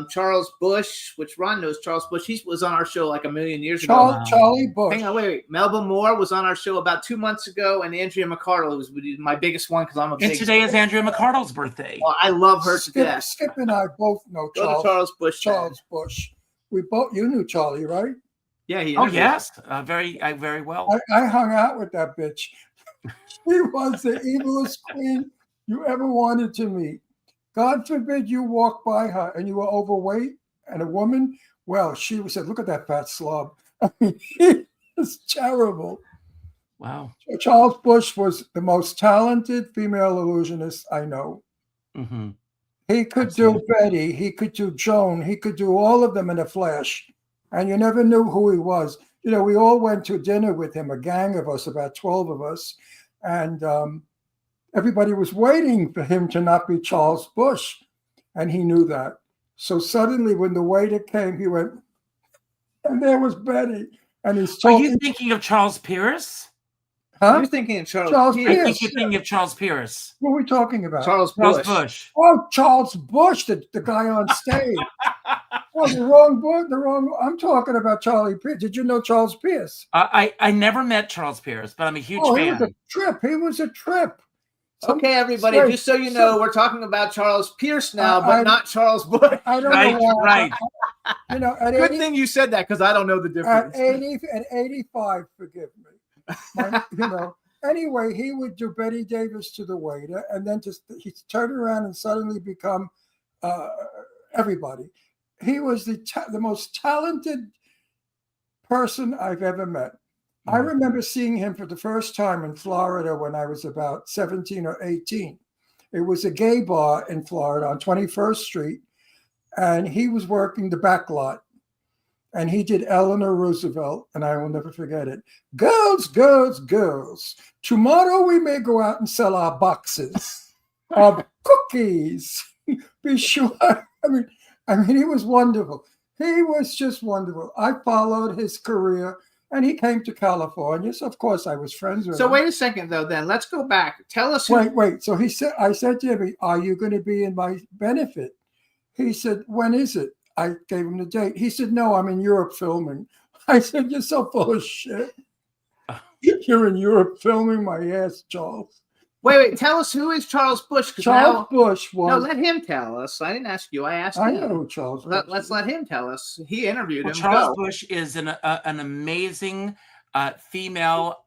Charles Bush, which Ron knows Charles Bush. He was on our show like a million years ago. Charlie Bush. Hang on, wait. Melba Moore was on our show about 2 months ago, and Andrea McCardle was my biggest one because I'm a And big. today is Andrea McCardle's birthday. Well, I love her to death. Skip and I both know Go to Charles Bush. then. Charles Bush. We both. You knew Charlie, right? Yeah, he. Oh, interviewed- yes. Very well. I hung out with that bitch. She was the evilest queen you ever wanted to meet. God forbid you walk by her and you were overweight and a woman. Well, she said, "Look at that fat slob." I mean, it's terrible. Wow. Charles Bush was the most talented female illusionist I know. Mm-hmm. He could do Betty, he could do Joan, he could do all of them in a flash. And you never knew who he was. You know, we all went to dinner with him, a gang of us, about 12 of us. And everybody was waiting for him to not be Charles Bush. And he knew that. So suddenly when the waiter came, he went, and there was Betty. And he's Are talking. you thinking of Charles Pierce? Huh? You're thinking of Charles. Charles Pierce. I Pierce. think you're thinking of Charles Pierce. What are we talking about? Charles Charles Bush. Bush. Oh, Charles Bush, the guy on stage. Oh, the wrong book, I'm talking about Charlie Pierce. Did you know Charles Pierce? I never met Charles Pierce, but I'm a huge He fan. was a trip. He was a trip. Okay, everybody, Sorry. just so you know, we're talking about Charles Pierce now, I- but not Charles Bush. I don't Right, know why. right. You know, at Good 80, thing you said that because I don't know the at difference. 80, at 85, forgive me. You know. Anyway, he would do Betty Davis to the waiter, and then he'd turn around and suddenly become everybody. He was the most talented person I've ever met. I remember seeing him for the first time in Florida when I was about 17 or 18. It was a gay bar in Florida on 21st Street, and he was working the back lot. And he did Eleanor Roosevelt, and I will never forget it. Girls, girls, girls. Tomorrow we may go out and sell our boxes of cookies. Be sure. I mean, he was wonderful. He was just wonderful. I followed his career, and he came to California. So of course I was friends with So him. wait a second, though. Then let's go back. Tell us. Who, Wait. So I said to him, "Are you going to be in my benefit?" He said, "When is it?" I gave him the date. He said, "No, I'm in Europe filming." I said, "You're so full of shit. You're in Europe filming my ass, Charles." Wait. Tell us, who is Charles Bush? 'Cause Charles Bush no, was. let him tell us. I didn't ask you. I asked I him. know who Charles Bush Let's is. let him tell us. He interviewed Well, him. Charles Go. Bush is an amazing female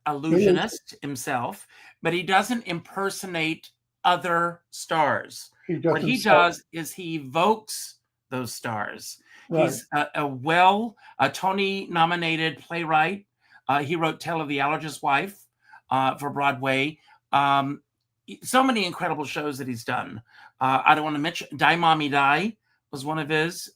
illusionist himself, but he doesn't impersonate other stars. He What he doesn't say- does is he evokes those stars. Right. He's a Tony-nominated playwright. He wrote Tale of the Allergist's Wife for Broadway. So many incredible shows that he's done. I don't want to mention Die Mommy Die was one of his.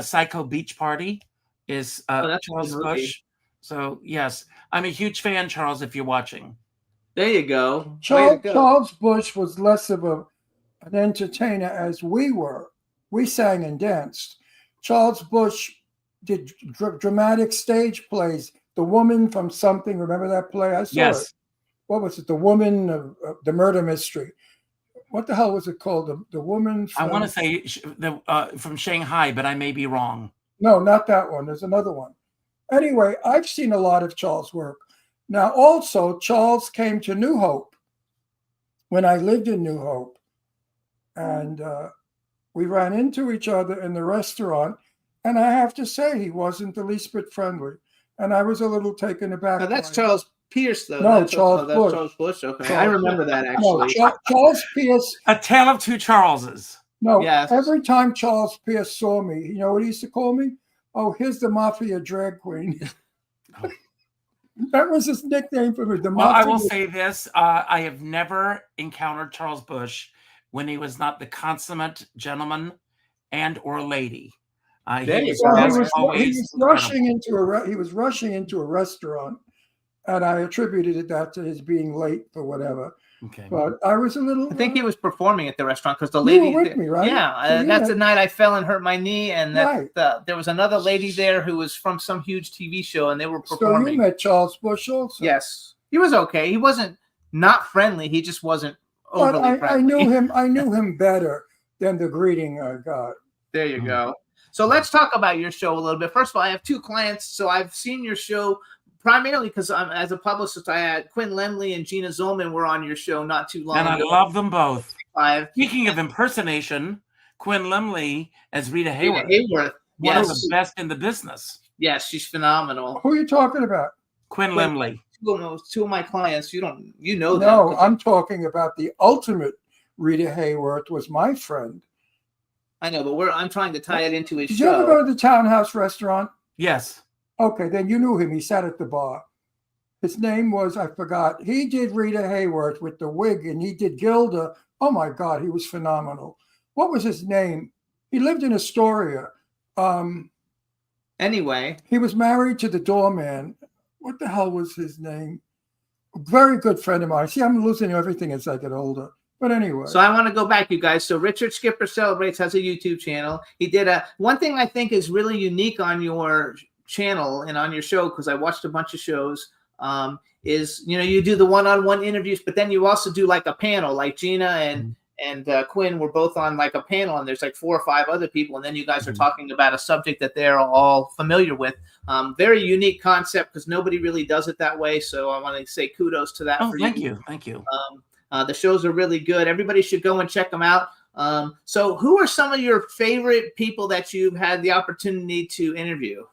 Psycho Beach Party is that's a Charles good movie. Bush. So yes, I'm a huge fan, Charles, if you're watching. There you go. Way to Charles, go. Charles Bush was less of an entertainer as we were. We sang and danced. Charles Bush did dramatic stage plays. The Woman from Something, remember that play? I saw Yes. it. What was it? The Woman of the Murder Mystery. What the hell was it called? The Woman I from... want to say from Shanghai, but I may be wrong. No, not that one. There's another one. Anyway, I've seen a lot of Charles' work. Now, also, Charles came to New Hope when I lived in New Hope. And we ran into each other in the restaurant. And I have to say, he wasn't the least bit friendly. And I was a little taken aback. No, that's by it. Charles Pierce, though. No, That's Charles that's Bush. Charles Bush. Okay, Charles I remember that No, actually. Charles Pierce. A Tale of Two Charleses. No, Yes. every time Charles Pierce saw me, you know what he used to call me? Oh, here's the Mafia drag queen. Oh. That was his nickname for me. The Well, I Mafia. will say this: I have never encountered Charles Bush when he was not the consummate gentleman and/or lady. There He you was go. Well, always he was incredible. rushing into a restaurant, and I attributed that to his being late or whatever. Okay. But I was a little. I think he was performing at the restaurant because the You lady. were with me, right? Yeah, So, that's yeah. the night I fell and hurt my knee, and Right. there was another lady there who was from some huge TV show, and they were So performing. you met Charles Bush also. Yes, he was okay. He wasn't not friendly. He just wasn't But overly I friendly. knew him. I knew him better than the greeting I got. There you Mhm. go. So let's talk about your show a little bit. First of all, I have two clients, so I've seen your show primarily because I'm as a publicist. I had Quinn Lemley and Gina Zolman were on your show not too long And I ago. love them both. Five. Speaking of impersonation, Quinn Lemley as Rita Hayworth, Hayworth. one of Yes. the best in the business. Yes, she's phenomenal. Who are you talking about? Quinn Quinn- Lemley. Two of my clients. You know them. No, I'm talking about the ultimate Rita Hayworth was my friend. I know, but I'm trying to tie it into his Did you ever go show. to the Townhouse restaurant? Yes. Okay, then you knew him. He sat at the bar. His name was, I forgot. He did Rita Hayworth with the wig, and he did Gilda. Oh my God, he was phenomenal. What was his name? He lived in Astoria. Anyway, He was married to the doorman. What the hell was his name? A very good friend of mine. See, I'm losing everything as I get older. But anyway. so I want to go back, you guys. So Richard Skipper Celebrates has a YouTube channel. He did one thing I think is really unique on your channel and on your show, because I watched a bunch of shows, is, you do the one-on-one interviews, but then you also do like a panel, like Gina and Quinn were both on like a panel, and there's like 4 or 5 other people, and then you guys are talking about a subject that they're all familiar with. Very unique concept because nobody really does it that way. So I want to say kudos to that. Oh, for thank you. Thank you. The shows are really good. Everybody should go and check them out. So who are some of your favorite people that you've had the opportunity to interview?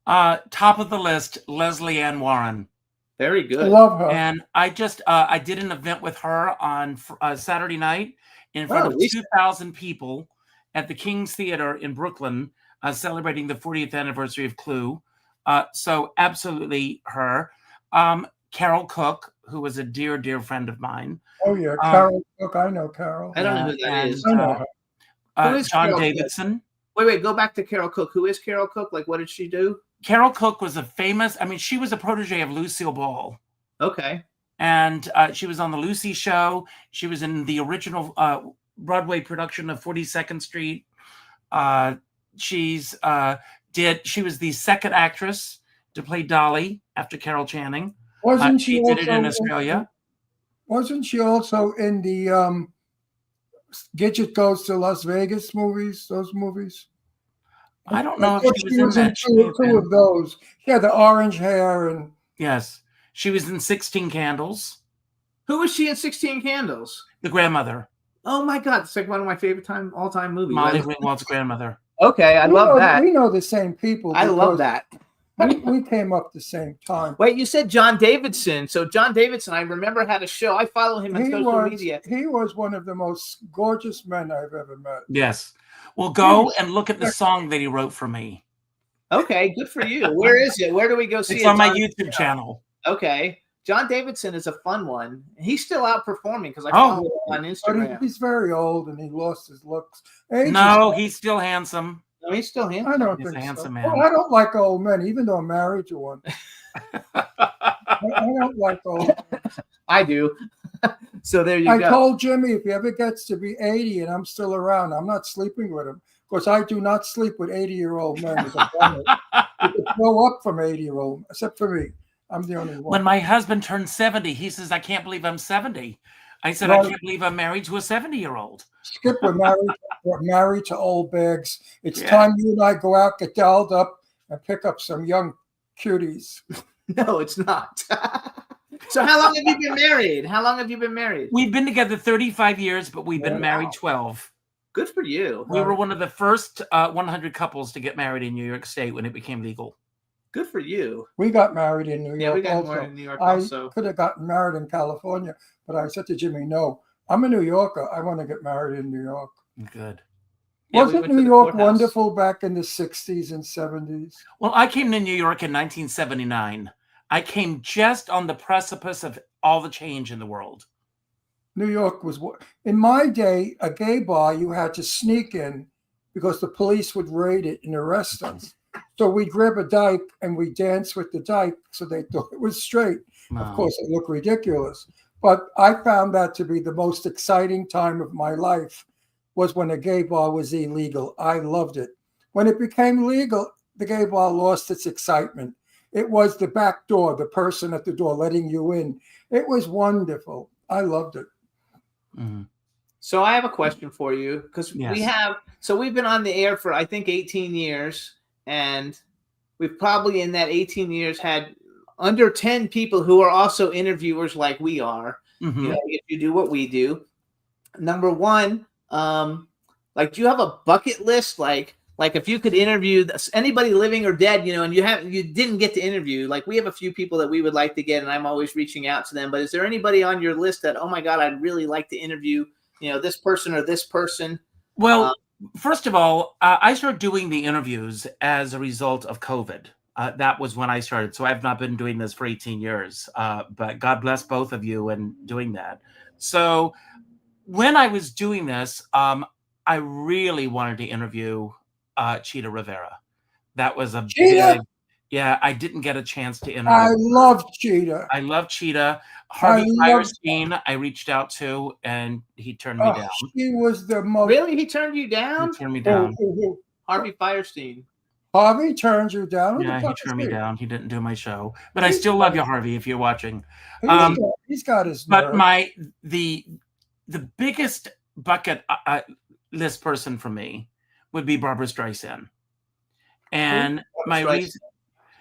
Top of the list, Leslie Ann Warren. Very good. Love her. And I just I did an event with her on Saturday night in front of Lisa. 2,000 people at the King's Theater in Brooklyn, celebrating the 40th anniversary of Clue. So absolutely her. Carol Cook, who was a dear, dear friend of mine. Oh, yeah. Carol Cook. I know Carol. I don't know who that and, is. I know her. Who is John Carol Cook? Davidson. Wait, go back to Carol Cook. Who is Carol Cook? Like, what did she do? Carol Cook was she was a protege of Lucille Ball. Okay. And she was on the Lucy Show. She was in the original Broadway production of 42nd Street. She was the second actress to play Dolly after Carol Channing. Wasn't She she did it in also Australia. Wasn't she also in the Gidget Goes to Las Vegas movies? Those movies? I don't know I if thought she was in that. She may have two been. of those. She had the orange hair and Yes. She was in 16 Candles. Who was she in 16 Candles? The grandmother, Oh my God, it's like one of my favorite all-time movies. Molly Ringwald's grandmother. Okay, I We love know- that. We know the same people. I love because that. we came up the same time. Wait, you said John Davidson. So John Davidson, I remember had a show. I follow him on social media. He was one of the most gorgeous men I've ever met. Yes. Well, go and look at the song that he wrote for me. Okay, good for you. Where is it? Where do we go see It's it? on my John- YouTube channel. Okay. John Davidson is a fun one. He's still out performing because I follow him on But Instagram. he's very old and he lost his looks. Age No, is- he's still handsome. No, he's still handsome. I don't He's a think handsome so. man. Oh, I don't like old men, even though I'm married to one. I don't like old men. I do. So there you I go. told Jimmy if he ever gets to be 80 and I'm still around, I'm not sleeping with him. Because I do not sleep with 80-year-old men. It's a bummer. You could grow up from 80-year-old, except for me. I'm the only one. When my husband turned 70, he says, I can't believe I'm 70. I said, Right. I can't believe I'm married to a 70-year-old. Skip, we're married to old bags. It's Yeah. time you and I go out, get dolled up, and pick up some young cuties. No, it's not. So how long have you been married? How long have you been married? We've been together 35 years, but we've been Wow. married 12. Good for you. We were one of the first 100 couples to get married in New York State when it became legal. Good for you. We got married in New York. Yeah, we got also. more in New York I also. could have gotten married in California, but I said to Jimmy, no, I'm a New Yorker. I want to get married in New York. Good. Yeah, we Wasn't went to New the York courthouse. wonderful back in the 60s and 70s? Well, I came to New York in 1979. I came just on the precipice of all the change in the world. New York was, in my day, a gay bar, you had to sneak in because the police would raid it and arrest us. So we'd grab a dyke and we'd dance with the dyke so they thought it was straight. Wow. Of course, it looked ridiculous. But I found that to be the most exciting time of my life was when a gay bar was illegal. I loved it. When it became legal, the gay bar lost its excitement. It was the back door, the person at the door letting you in. It was wonderful. I loved it. Mhm. So I have a question for you because Yes. we've been on the air for I think 18 years, and we've probably in that 18 years had under 10 people who are also interviewers like we are. Mhm. You know, if you do what we do. Number one, like, do you have a bucket list? Like if you could interview anybody living or dead, you know, and you didn't get to interview, like we have a few people that we would like to get, and I'm always reaching out to them. But is there anybody on your list that, oh my God, I'd really like to interview, you know, this person or this person? Well, first of all, I started doing the interviews as a result of COVID. That was when I started. So I've not been doing this for 18 years. But God bless both of you in doing that. So when I was doing this, I really wanted to interview Cheetah Rivera. That was a Cheetah? big, yeah, I didn't get a chance to I interview. loved Cheetah. I love Cheetah. Harvey I love- Firestein, I reached out to, and he turned me Oh, down. she was the most. Really? He turned you He down? turned me down. Harvey Firestein. Harvey turned you down. Who the Yeah, he fuck is turned me he? down. He didn't do my show, but I still love you, Harvey, if you're watching. He's got his But nerve. the biggest bucket list person for me would be Barbara Streisand, and my Streisand. reason,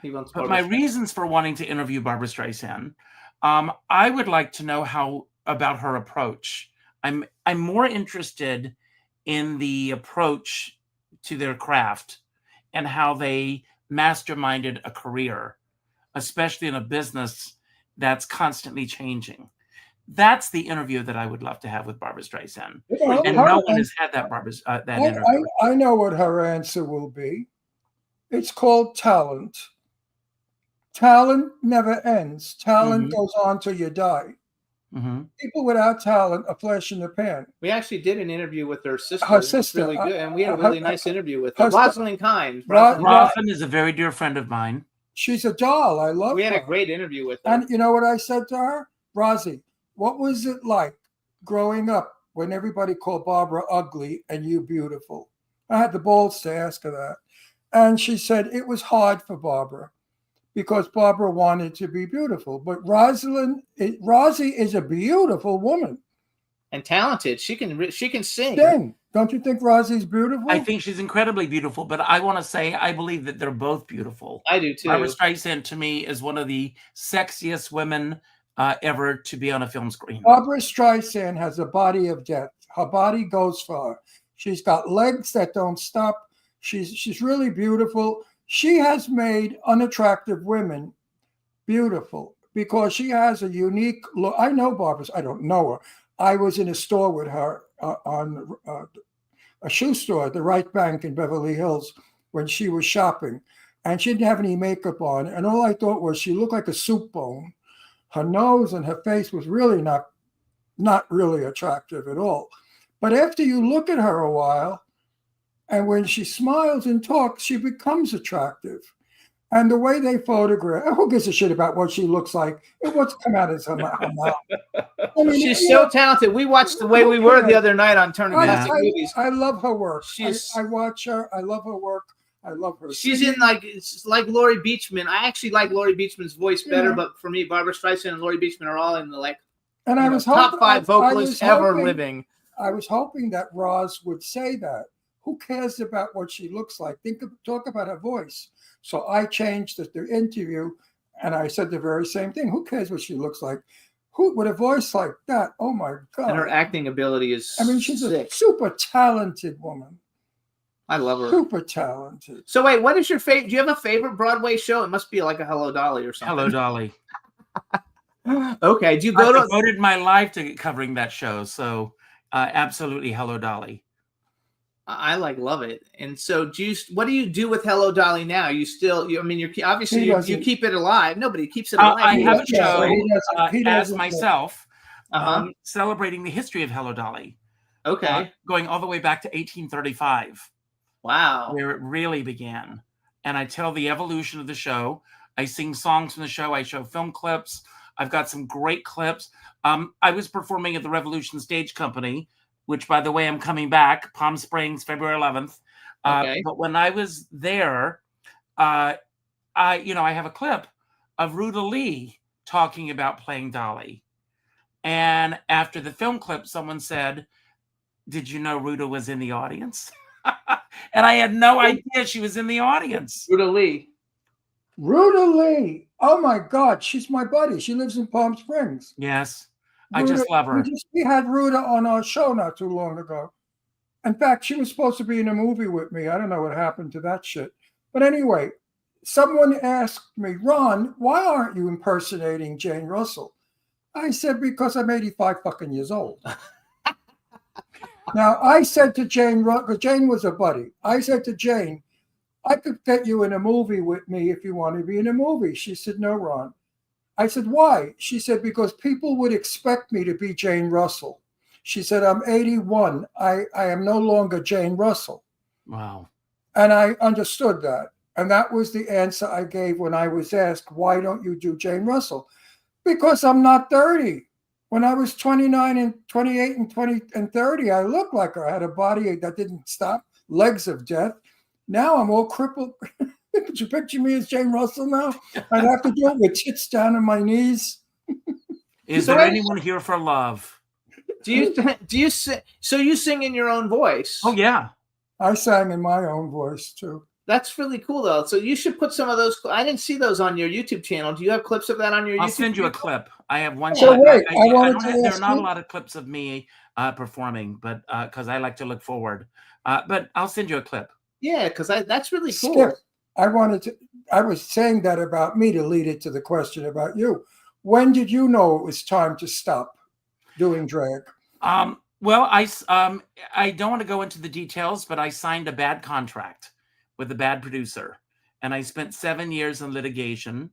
He wants but my reasons for wanting to interview Barbara Streisand, I would like to know how about her approach. I'm more interested in the approach to their craft and how they masterminded a career, especially in a business that's constantly changing. That's the interview that I would love to have with Barbara Streisand, Well, and her no one an- has had that interview. I know what her answer will be. It's called talent. Talent never ends. Talent Mhm. goes on till you die. Mhm. People without talent are flesh in the pan. We actually did an interview with her sister. Her It was sister, really good, and we had a her- really nice interview with her. her- Rosalind Kind. Ro- Rosalind- Rosalind is a very dear friend of mine. She's a doll. I love we had her. a great interview with her. And you know what I said to her? Rosie, what was it like growing up when everybody called Barbara ugly and you beautiful? I had the balls to ask her that. And she said it was hard for Barbara because Barbara wanted to be beautiful. But Rosie is a beautiful woman. And talented. She can sing. Dang, don't you think Rosie's beautiful? I think she's incredibly beautiful, but I want to say I believe that they're both beautiful. I do too. Barbara Streisand to me is one of the sexiest women ever to be on a film screen. Barbara Streisand has a body of death. Her body goes for her. She's got legs that don't stop. She's really beautiful. She has made unattractive women beautiful because she has a unique look. I know Barbara. I don't know her. I was in a store with her on a shoe store at the Right Bank in Beverly Hills when she was shopping. And she didn't have any makeup on. And all I thought was she looked like a soup bone. Her nose and her face was really not really attractive at all. But after you look at her a while, and when she smiles and talks, she becomes attractive. And the way they photograph, who gives a shit about what she looks like? And what's come out of her mouth? I mean, She's so talented. We watched The Way We Were the other night on Turner Classic Movies. I love her work. She's- I watch her. I love her work. I love her. She's singing. in it's like Laurie Beachman. I actually like Laurie Beachman's voice better, Yeah. but for me, Barbara Streisand and Laurie Beachman are all in the And I was top hoping, five vocalists I was ever hoping- living. I was hoping that Roz would say that. Who cares about what she looks like? Talk about her voice. So I changed the interview, and I said the very same thing. Who cares what she looks like? Who with a voice like that? Oh my God! And her acting ability is I mean, she's sick. a super talented woman. I love her. Super talented. So wait, what is your favorite? Do you have a favorite Broadway show? It must be like a Hello Dolly or something. Hello, Dolly. Okay. Do you I go to? devoted my life to covering that show, so absolutely Hello, Dolly. I love it. And so, what do you do with Hello Dolly now? You still? I mean, you're obviously He you doesn't- keep it alive. Nobody keeps it alive. I have a Yeah, show he as doesn't- myself, Uh-huh. celebrating the history of Hello, Dolly, Okay. going all the way back to 1835. Wow. Where it really began. And I tell the evolution of the show. I sing songs from the show. I show film clips. I've got some great clips. I was performing at the Revolution Stage Company, which, by the way, I'm coming back, Palm Springs, February 11th. Okay. But when I was there, I have a clip of Ruta Lee talking about playing Dolly. And after the film clip, someone said, "Did you know Ruta was in the audience?" And I had no idea she was in the audience. Ruta Lee. Ruta Lee. Oh my God, she's my buddy. She lives in Palm Springs. Yes, I just love her. We had Ruta on our show not too long ago. In fact, she was supposed to be in a movie with me. I don't know what happened to that shit. But anyway, someone asked me, Ron, why aren't you impersonating Jane Russell? I said, because I'm 85 fucking years old. Now, I said to Jane, because Jane was a buddy, I said to Jane, I could get you in a movie with me if you want to be in a movie. She said, no, Ron. I said, why? She said, because people would expect me to be Jane Russell. She said, I'm 81. I am no longer Jane Russell. Wow. And I understood that. And that was the answer I gave when I was asked, why don't you do Jane Russell? Because I'm not 30. When I was 29 and 28 and 20 and 30, I looked like her. I had a body that didn't stop, legs of death. Now I'm all crippled. Could you picture me as Jane Russell now? I'd have to do it with tits down on my knees. Is there anyone here for love? Do you sing? So you sing in your own voice? Oh, yeah. I sang in my own voice too. That's really cool, though. So you should put some of those. I didn't see those on your YouTube channel. Do you have clips of that on your YouTube? I'll send you a clip. I have one. So clip. wait, I I wanted don't to have, there are ask not you- a lot of clips of me performing, but because I like to look forward. But I'll send you a clip. Yeah, because that's really cool. Skip, I was saying that about me to lead it to the question about you. When did you know it was time to stop doing drag? Well, I don't want to go into the details, but I signed a bad contract with a bad producer, and I spent 7 years in litigation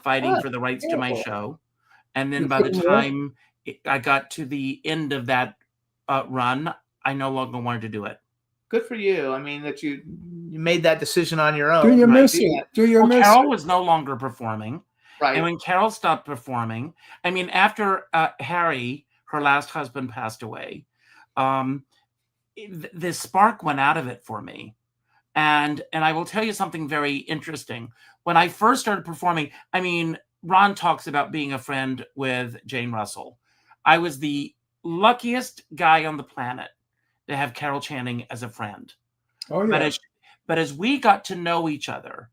fighting for the rights to my terrible. show. And then You by the couldn't work? time I got to the end of that run, I no longer wanted to do it. Good for you. I mean, that you made that decision on your own. Do you right? miss it? Do you Well, miss Carol it? was no longer performing. Right. And when Carol stopped performing, I mean, after Harry, her last husband, passed away, this spark went out of it for me. And I will tell you something very interesting. When I first started performing, I mean, Ron talks about being a friend with Jane Russell. I was the luckiest guy on the planet to have Carol Channing as a friend. Oh yeah. But as we got to know each other,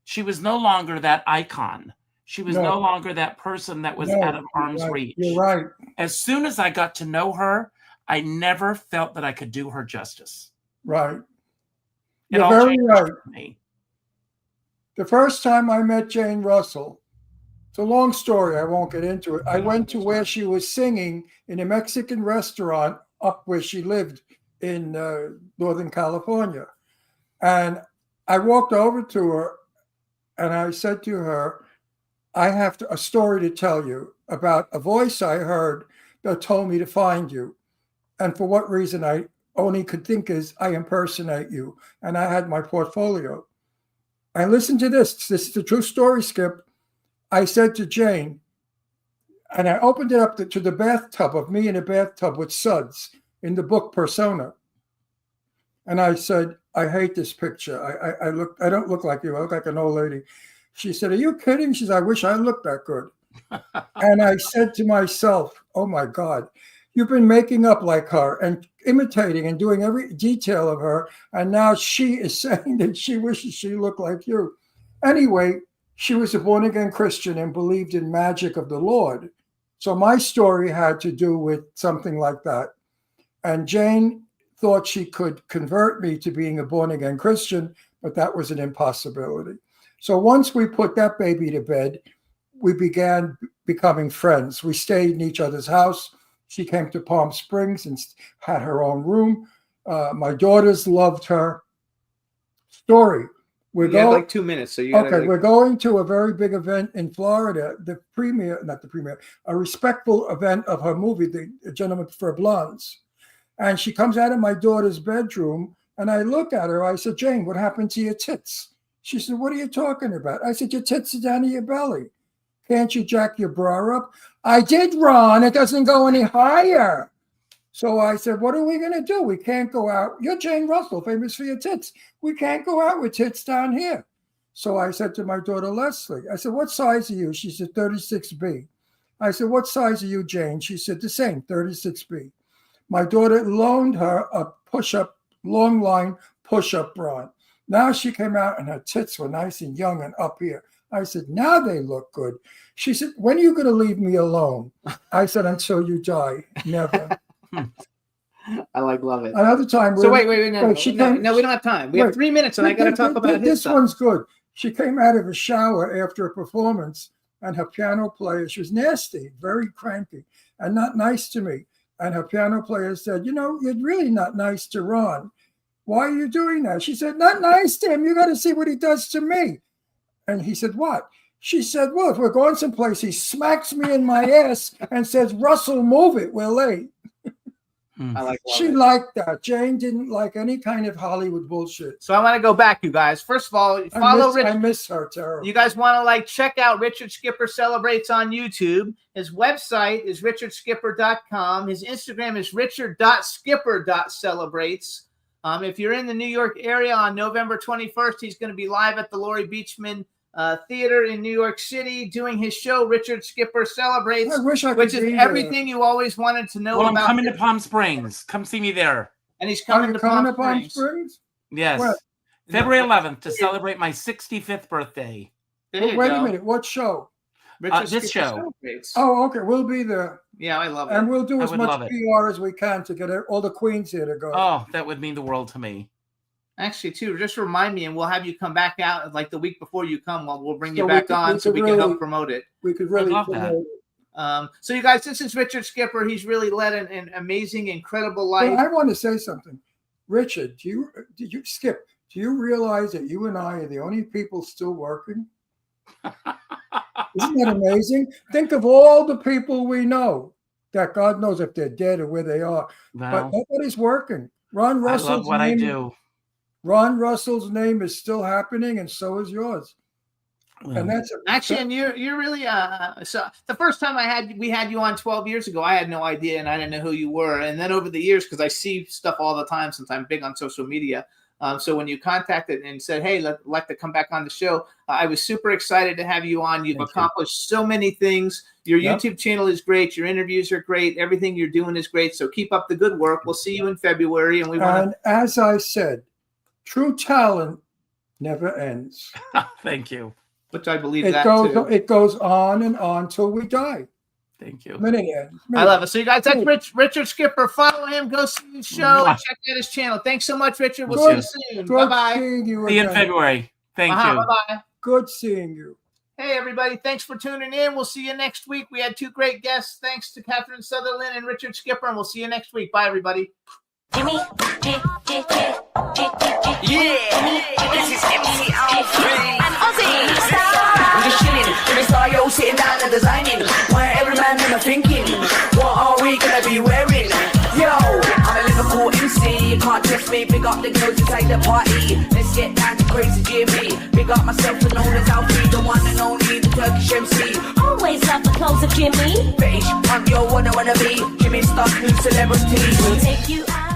she was no longer that icon She was No. no longer that person that was No, out of arm's right. reach. You're right. As soon as I got to know her, I never felt that I could do her justice. Right. It You're all very changed right. for me. The first time I met Jane Russell, it's a long story. I won't get into it. I went to where she was singing in a Mexican restaurant up where she lived in Northern California. And I walked over to her and I said to her, I have a story to tell you about a voice I heard that told me to find you. And for what reason I only could think is I impersonate you. And I had my portfolio. And listen to this. This is the true story, Skip. I said to Jane, and I opened it up to the bathtub of me in a bathtub with suds in the book Persona. And I said, I hate this picture. I don't look like you. I look like an old lady. She said, are you kidding? She said, I wish I looked that good. And I said to myself, oh my God, you've been making up like her and imitating and doing every detail of her. And now she is saying that she wishes she looked like you. Anyway, she was a born-again Christian and believed in magic of the Lord. So my story had to do with something like that. And Jane thought she could convert me to being a born-again Christian, but that was an impossibility. So once we put that baby to bed, we began becoming friends. We stayed in each other's house. She came to Palm Springs and had her own room. My daughters loved her. Story. You had like 2 minutes, so you gotta, okay, we're going to a very big event in Florida, a respectful event of her movie, The Gentleman for Blondes. And she comes out of my daughter's bedroom, and I look at her. I said, Jane, what happened to your tits? She said, what are you talking about? I said, your tits are down to your belly. Can't you jack your bra up? I did, Ron. It doesn't go any higher. So I said, what are we going to do? We can't go out. You're Jane Russell, famous for your tits. We can't go out with tits down here. So I said to my daughter, Leslie, I said, what size are you? She said, 36B. I said, what size are you, Jane? She said, the same, 36B. My daughter loaned her a push-up, long line push-up bra. Now she came out and her tits were nice and young and up here. I said, now they look good. She said, when are you going to leave me alone? I said, until you die. Never. love it. Another time. So wait, no, we don't have time. We have Wait. 3 minutes, and I got to talk about his this stuff. one's good. She came out of a shower after a performance, and her piano player, she was nasty, very cranky, and not nice to me. And her piano player said, you know, you're really not nice to Ron. Why are you doing that? She said, not nice to him. You got to see what he does to me. And he said, what? She said, well, if we're going someplace, he smacks me in my ass and says, Russell, move it. We're late. She liked that. Jane didn't like any kind of Hollywood bullshit. So I want to go back, you guys. First of all, follow Richard. I miss her terribly. You guys want to check out Richard Skipper Celebrates on YouTube. His website is richardskipper.com. His Instagram is richard.skipper.celebrates. If you're in the New York area on November 21st, he's going to be live at the Laurie Beachman Theater in New York City doing his show, Richard Skipper Celebrates, which is everything you always wanted to know about. I'm coming to Palm Springs. Come see me there. And he's coming to Palm Springs? Yes. What? February 11th to celebrate my 65th birthday. Wait a minute. What show? This show. Celebrates. Oh, okay. We'll be there. Yeah, I love it. And we'll do as much PR as we can to get all the queens here to go. Oh, that would mean the world to me. Actually, too, just remind me, and we'll have you come back out the week before you come. We'll bring you back on so we can help promote it. We could really love that. So, you guys, this is Richard Skipper. He's really led an amazing, incredible life. Well, I want to say something, Richard. Do you realize that you and I are the only people still working? Isn't that amazing? Think of all the people we know that God knows if they're dead or where they are, but nobody's working. Ron Russell's I love what I do. Ron Russell's name is still happening, and so is yours. And that's actually, and you're really so the first time we had you on 12 years ago, I had no idea and I didn't know who you were. And then over the years, because I see stuff all the time since I'm big on social media. So when you contacted and said, hey, I'd like to come back on the show, I was super excited to have you on. You've accomplished so many things. Your YouTube channel is great. Your interviews are great. Everything you're doing is great. So keep up the good work. We'll see you in February. And as I said, true talent never ends. Thank you. which I believe It that goes too. it goes on and on till we die. Thank you. I love it. So you guys, that's Richard Skipper. Follow him. Go see his show and check out his channel. Thanks so much, Richard. We'll see you soon. Good Bye-bye. seeing you See you in again. February. Thank you. Bye-bye. Good seeing you. Hey, everybody. Thanks for tuning in. We'll see you next week. We had 2 great guests. Thanks to Catherine Sutherland and Richard Skipper, and we'll see you next week. Bye, everybody. Jimmy, Yeah, this is MC Alfred. and Ozzy. I'm just chilling, in the style, sitting down and designing. Why every man in my thinking, what are we gonna be wearing? Yo, I'm a Liverpool MC, you can't test me. Big up the girls inside the party. Let's get down to crazy Jimmy. Big up myself and known as Alfie, the one and only, the Turkish MC. Always love the clothes of Jimmy. Bitch, I'm your one I wanna be. Jimmy Star, new celebrity. We'll take you out.